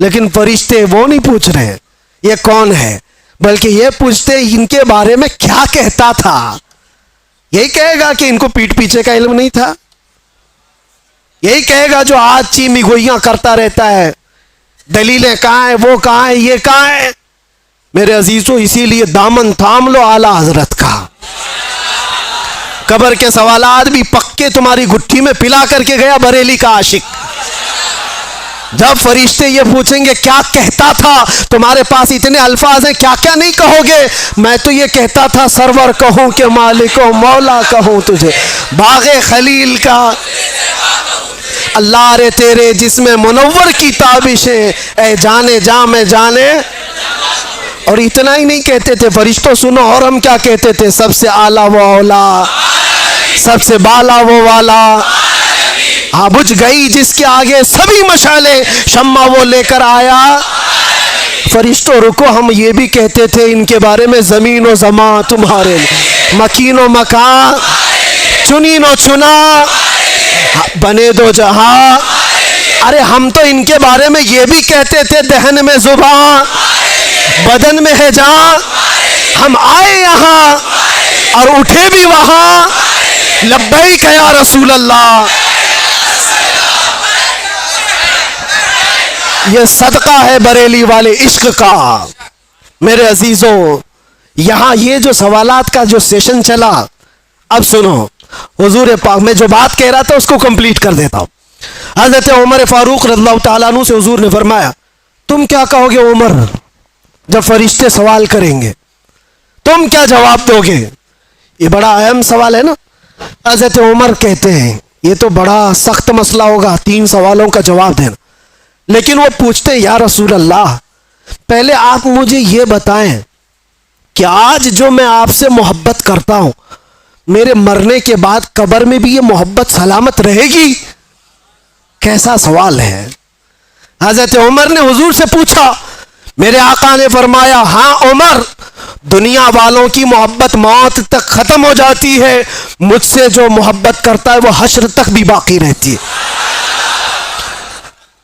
Speaker 2: لیکن فرشتے وہ نہیں پوچھ رہے یہ کون ہے،
Speaker 3: بلکہ یہ پوچھتے ان کے بارے میں کیا کہتا تھا. یہی کہے گا کہ ان کو پیٹھ پیچھے کا علم نہیں تھا؟ یہی کہے گا جو آج چیمی گوئیاں کرتا رہتا ہے دلیلیں کہاں ہیں، وہ کہاں ہیں، یہ کہاں ہے؟ میرے عزیزوں اسی لیے دامن تھام لو اعلیٰ حضرت کا. قبر کے سوالات بھی پکے تمہاری گٹھی میں پلا کر کے گیا بریلی کا عاشق. جب فرشتے یہ پوچھیں گے کیا کہتا تھا، تمہارے پاس اتنے الفاظ ہیں کیا کیا نہیں کہو گے. میں تو یہ کہتا تھا سرور کہوں کہ مالک و مولا کہوں تجھے، باغ خلیل کا اللہ رے تیرے جس میں منور کی تابشیں، اے جانے جا میں جانے. اور اتنا ہی نہیں کہتے تھے فرشتوں سنو، اور ہم کیا کہتے تھے؟ سب سے اعلیٰ وہ اولا، سب سے بالا وہ والا. ہاں بجھ گئی جس کے آگے سبھی مشالیں، شمع وہ لے کر آیا. فرشتوں رکو، ہم یہ بھی کہتے تھے ان کے بارے میں زمین و زمان تمہارے، مکین و مکان، چنین و چنا، بنے دو جہاں. ارے ہم تو ان کے بارے میں یہ بھی کہتے تھے دہن میں زبان، بدن میں ہے جان. ہم آئے یہاں اور اٹھے بھی وہاں، لبیک یا رسول اللہ. یہ صدقہ ہے بریلی والے عشق کا. میرے عزیزوں یہاں یہ جو سوالات کا جو سیشن چلا، اب سنو حضور پاک، میں جو بات کہہ رہا تھا اس کو کمپلیٹ کر دیتا ہوں. حضرت عمر فاروق رضی اللہ تعالیٰ عنہ سے حضور نے فرمایا تم کیا کہو گے عمر جب فرشتے سوال کریں گے، تم کیا جواب دو گے؟ یہ بڑا اہم سوال ہے نا. حضرت عمر کہتے ہیں یہ تو بڑا سخت مسئلہ ہوگا 3 سوالوں کا جواب دینا. لیکن وہ پوچھتے ہیں یا رسول اللہ پہلے آپ مجھے یہ بتائیں کہ آج جو میں آپ سے محبت کرتا ہوں، میرے مرنے کے بعد قبر میں بھی یہ محبت سلامت رہے گی؟ کیسا سوال ہے. حضرت عمر نے حضور سے پوچھا، میرے آقا نے فرمایا ہاں عمر، دنیا والوں کی محبت موت تک ختم ہو جاتی ہے، مجھ سے جو محبت کرتا ہے وہ حشر تک بھی باقی رہتی ہے.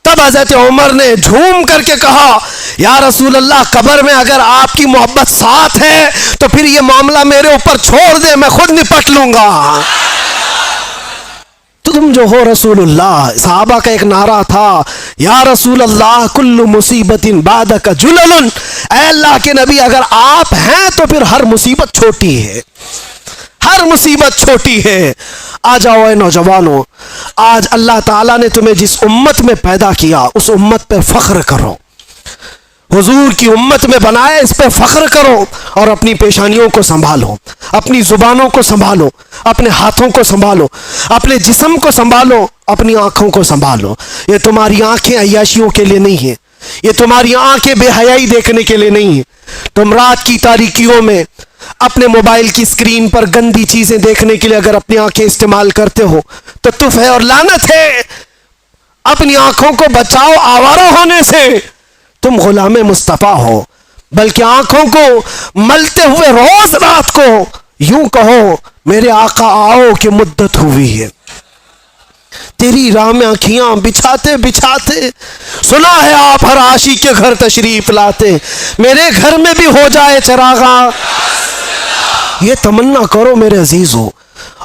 Speaker 3: تب حضرت عمر نے جھوم کر کے کہا یا رسول اللہ قبر میں اگر آپ کی محبت ساتھ ہے تو پھر یہ معاملہ میرے اوپر چھوڑ دے، میں خود نپٹ لوں گا. تم جو ہو رسول اللہ. صحابہ کا ایک نعرہ تھا یا رسول اللہ کل مصیبت بعدک جلل، اے اللہ کے نبی اگر آپ ہیں تو پھر ہر مصیبت چھوٹی ہے، ہر مصیبت چھوٹی ہے. آ جاؤ اے نوجوانوں، آج اللہ تعالیٰ نے تمہیں جس امت میں پیدا کیا اس امت پہ فخر کرو. حضور کی امت میں بنائے، اس پہ فخر کرو اور اپنی پیشانیوں کو سنبھالو، اپنی زبانوں کو سنبھالو، اپنے ہاتھوں کو سنبھالو، اپنے جسم کو سنبھالو، اپنی آنکھوں کو سنبھالو. یہ تمہاری آنکھیں عیاشیوں کے لیے نہیں ہیں، یہ تمہاری آنکھیں بے حیائی دیکھنے کے لیے نہیں ہیں. تم رات کی تاریکیوں میں اپنے موبائل کی اسکرین پر گندی چیزیں دیکھنے کے لیے اگر اپنی آنکھیں استعمال کرتے ہو تو تف ہے اور لعنت ہے. اپنی آنکھوں کو بچاؤ آوارہ ہونے سے. تم غلام مصطفیٰ ہو، بلکہ آنکھوں کو ملتے ہوئے روز رات کو یوں کہو میرے آقا آؤ کہ مدت ہوئی ہے. تیری راہ میں آنکھیاں بچھاتے بچھاتے سنا ہے آپ ہر عاشق کے گھر تشریف لاتے، میرے گھر میں بھی ہو جائے چراغاں. یہ تمنا کرو میرے عزیزو.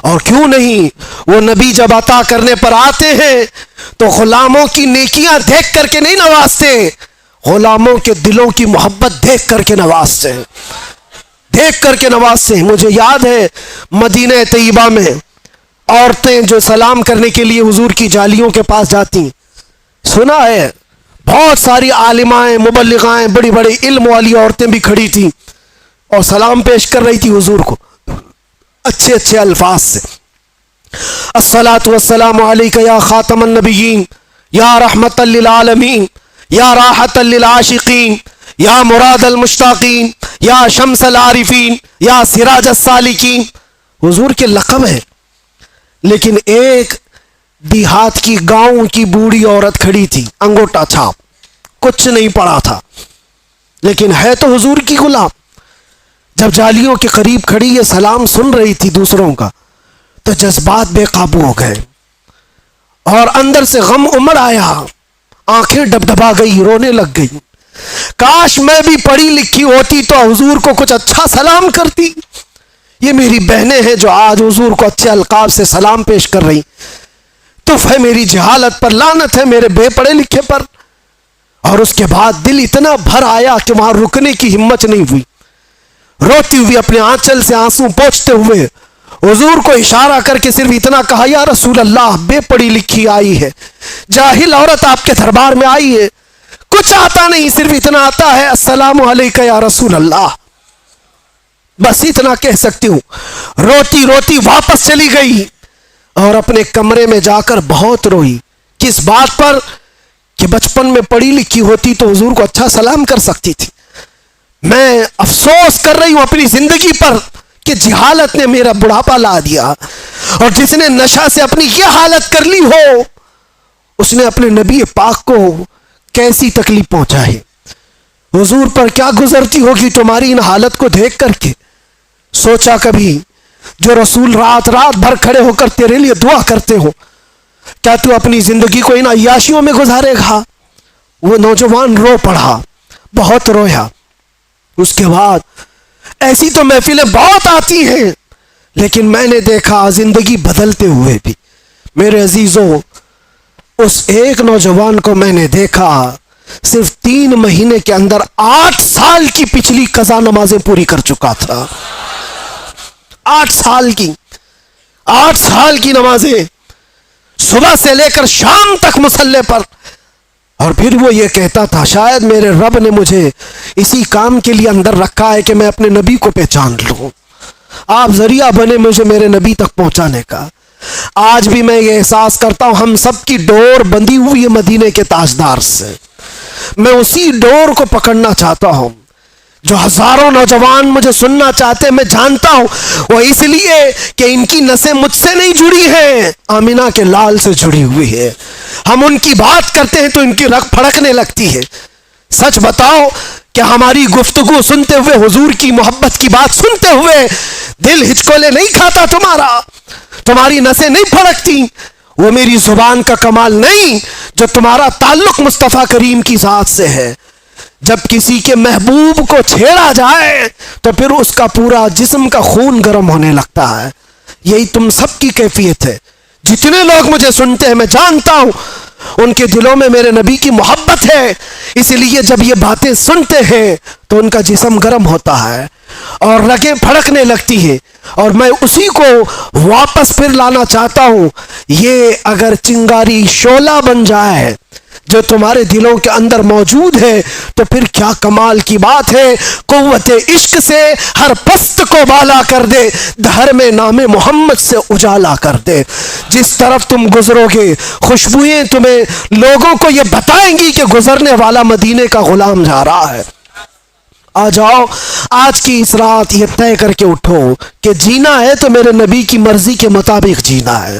Speaker 3: اور کیوں نہیں، وہ نبی جب عطا کرنے پر آتے ہیں تو غلاموں کی نیکیاں دیکھ کر کے نہیں نوازتے، غلاموں کے دلوں کی محبت دیکھ کر کے نوازتے ہیں، دیکھ کر کے نوازتے ہیں. مجھے یاد ہے مدینہ طیبہ میں عورتیں جو سلام کرنے کے لیے حضور کی جالیوں کے پاس جاتی، سنا ہے بہت ساری عالمائیں مبلغائیں بڑی بڑی علم والی عورتیں بھی کھڑی تھیں اور سلام پیش کر رہی تھی حضور کو اچھے اچھے الفاظ سے. الصلاۃ والسلام علیک یا خاتم النبیین، یا رحمت للعالمین، یا راحت للعاشقین، یا مراد المشتاقین، یا شمس العارفین، یا سراج السالکین. حضور کے لقب ہے. لیکن ایک دیہات کی گاؤں کی بوڑھی عورت کھڑی تھی، انگوٹا چھاپ، کچھ نہیں پڑا تھا لیکن ہے تو حضور کی غلام. جب جالیوں کے قریب کھڑی یہ سلام سن رہی تھی دوسروں کا تو جذبات بے قابو ہو گئے اور اندر سے غم امڑ آیا، آنکھیں ڈبڈبا گئی، رونے لگ گئی. کاش میں بھی پڑھی لکھی ہوتی تو حضور کو کچھ اچھا سلام کرتی. یہ میری بہنیں ہیں جو آج حضور کو اچھے القاب سے سلام پیش کر رہی. تف ہے میری جہالت پر، لعنت ہے میرے بے پڑھے لکھے پر. اور اس کے بعد دل اتنا بھر آیا کہ وہاں رکنے کی ہمت نہیں ہوئی. روتی ہوئی اپنے آنچل سے آنسو پوچھتے ہوئے حضور کو اشارہ کر کے صرف اتنا کہا، یا رسول اللہ، بے پڑھی لکھی آئی ہے، جاہل عورت آپ کے دربار میں آئی ہے، کچھ آتا نہیں، صرف اتنا آتا ہے، السلام علیکہ یا رسول اللہ. بس اتنا کہہ سکتی ہوں. روتی روتی واپس چلی گئی اور اپنے کمرے میں جا کر بہت روئی. کس بات پر؟ کہ بچپن میں پڑھی لکھی ہوتی تو حضور کو اچھا سلام کر سکتی تھی. میں افسوس کر رہی ہوں اپنی زندگی پر کہ جہالت نے میرا بڑھاپا لا دیا. اور جس نے نشہ سے اپنی یہ حالت کر لی ہو، اس نے اپنے نبی پاک کو کیسی تکلیف پہنچائی. حضور پر کیا گزرتی ہوگی تمہاری ان حالت کو دیکھ کر کے. سوچا کبھی جو رسول رات رات بھر کھڑے ہو کر تیرے لیے دعا کرتے ہو، کیا تو اپنی زندگی کو ان عیاشیوں میں گزارے گا؟ وہ نوجوان رو پڑا، بہت رویا. اس کے بعد ایسی تو محفلیں بہت آتی ہیں، لیکن میں نے دیکھا زندگی بدلتے ہوئے بھی. میرے عزیزوں، اس ایک نوجوان کو میں نے دیکھا صرف 3 مہینے کے اندر 8 سال کی پچھلی قضا نمازیں پوری کر چکا تھا. 8 سال کی نمازیں، صبح سے لے کر شام تک مصلی پر. اور پھر وہ یہ کہتا تھا، شاید میرے رب نے مجھے اسی کام کے لیے اندر رکھا ہے کہ میں اپنے نبی کو پہچان لوں. آپ ذریعہ بنے مجھے میرے نبی تک پہنچانے کا. آج بھی میں یہ احساس کرتا ہوں ہم سب کی ڈور بندھی ہوئی ہے مدینے کے تاجدار سے. میں اسی ڈور کو پکڑنا چاہتا ہوں. جو ہزاروں نوجوان مجھے سننا چاہتے ہیں، میں جانتا ہوں وہ اس لیے کہ ان کی نسیں مجھ سے نہیں جڑی ہیں، آمینہ کے لال سے جڑی ہوئی ہے. ہم ان کی بات کرتے ہیں تو ان کی رگ پھڑکنے لگتی ہے. سچ بتاؤ کہ ہماری گفتگو سنتے ہوئے، حضور کی محبت کی بات سنتے ہوئے دل ہچکولے نہیں کھاتا تمہارا؟ تمہاری نسیں نہیں پھڑکتی؟ وہ میری زبان کا کمال نہیں جو تمہارا تعلق مصطفیٰ کریم کی ذات سے ہے. جب کسی کے محبوب کو چھیڑا جائے تو پھر اس کا پورا جسم کا خون گرم ہونے لگتا ہے. یہی تم سب کی کیفیت ہے. جتنے لوگ مجھے سنتے ہیں میں جانتا ہوں ان کے دلوں میں میرے نبی کی محبت ہے، اس لیے جب یہ باتیں سنتے ہیں تو ان کا جسم گرم ہوتا ہے اور رگیں پھڑکنے لگتی ہے. اور میں اسی کو واپس پھر لانا چاہتا ہوں. یہ اگر چنگاری شعلہ بن جائے جو تمہارے دلوں کے اندر موجود ہے تو پھر کیا کمال کی بات ہے. قوت عشق سے ہر پست کو بالا کر دے، دھر میں نام محمد سے اجالا کر دے. جس طرف تم گزرو گے خوشبوئیں تمہیں لوگوں کو یہ بتائیں گی کہ گزرنے والا مدینے کا غلام جا رہا ہے. آ جاؤ آج کی اس رات یہ طے کر کے اٹھو کہ جینا ہے تو میرے نبی کی مرضی کے مطابق جینا ہے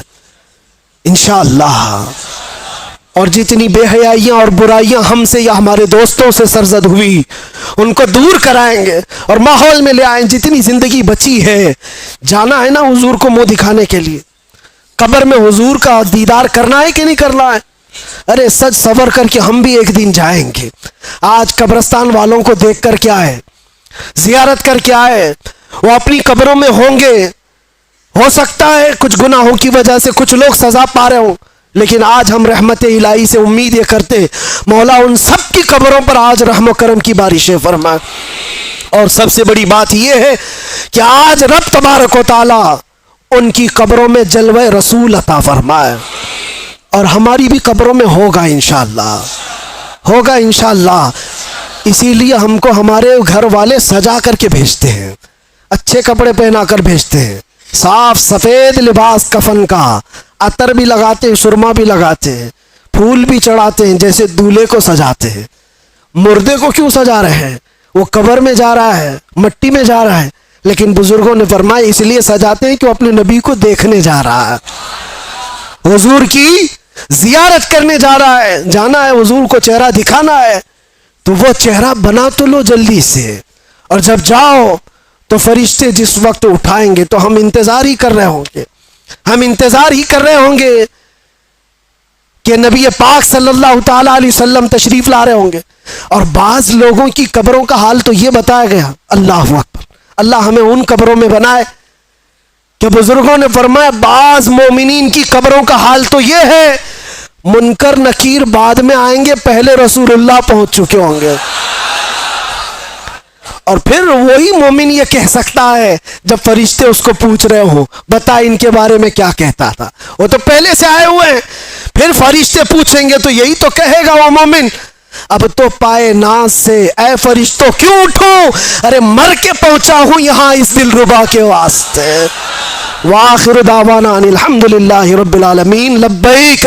Speaker 3: انشاءاللہ. اور جتنی بے حیائیاں اور برائیاں ہم سے یا ہمارے دوستوں سے سرزد ہوئی ان کو دور کرائیں گے اور ماحول میں لے آئیں. جتنی زندگی بچی ہے جانا ہے نا حضور کو منہ دکھانے کے لیے. قبر میں حضور کا دیدار کرنا ہے کہ نہیں کرنا ہے؟ ارے سج سور کر کے ہم بھی ایک دن جائیں گے. آج قبرستان والوں کو دیکھ کر کیا ہے، زیارت کر کے آئے، وہ اپنی قبروں میں ہوں گے. ہو سکتا ہے کچھ گناہوں کی وجہ سے کچھ لوگ سزا پا رہے ہوں، لیکن آج ہم رحمت الہی سے امید یہ کرتے مولا ان سب کی قبروں پر آج رحم و کرم کی بارشیں فرمائے. اور سب سے بڑی بات یہ ہے کہ آج رب تبارک و تعالی ان کی قبروں میں جلوہ رسول عطا فرمائے. اور ہماری بھی قبروں میں ہوگا انشاءاللہ. اسی لیے ہم کو ہمارے گھر والے سجا کر کے بھیجتے ہیں، اچھے کپڑے پہنا کر بھیجتے ہیں، صاف سفید لباس کفن کا، عطر بھی لگاتے ہیں، سرما بھی لگاتے ہیں، پھول بھی چڑھاتے ہیں، جیسے دولہے کو سجاتے ہیں. مردے کو کیوں سجا رہے ہیں؟ وہ قبر میں جا رہا ہے، مٹی میں جا رہا ہے، لیکن بزرگوں نے فرمایا اس لیے سجاتے ہیں کہ وہ اپنے نبی کو دیکھنے جا رہا ہے، حضور کی زیارت کرنے جا رہا ہے. جانا ہے حضور کو چہرہ دکھانا ہے تو وہ چہرہ بنا تو لو جلدی سے. اور جب جاؤ تو فرشتے جس وقت اٹھائیں گے تو ہم انتظار ہی کر رہے ہوں گے. کہ نبی پاک صلی اللہ تعالی علیہ وسلم تشریف لا رہے ہوں گے، اور بعض لوگوں کی قبروں کا حال تو یہ بتایا گیا، اللہ اکبر، اللہ ہمیں ان قبروں میں بنائے کہ بزرگوں نے فرمایا بعض مومنین کی قبروں کا حال تو یہ ہے منکر نکیر بعد میں آئیں گے، پہلے رسول اللہ پہنچ چکے ہوں گے، اور پھر وہی مومن یہ کہہ سکتا ہے جب فرشتے اس کو پوچھ رہے ہوں بتا ان کے بارے میں کیا کہتا تھا، وہ تو پہلے سے آئے ہوئے ہیں، پھر فرشتے پوچھیں گے تو یہی تو کہے گا وہ مومن، اب تو پائے ناز سے اے فرشتوں کیوں اٹھوں، ارے مر کے پہنچا ہوں یہاں اس دلربا کے واسطے۔ وآخر دعوانا ان الحمدللہ رب العالمین، لبیک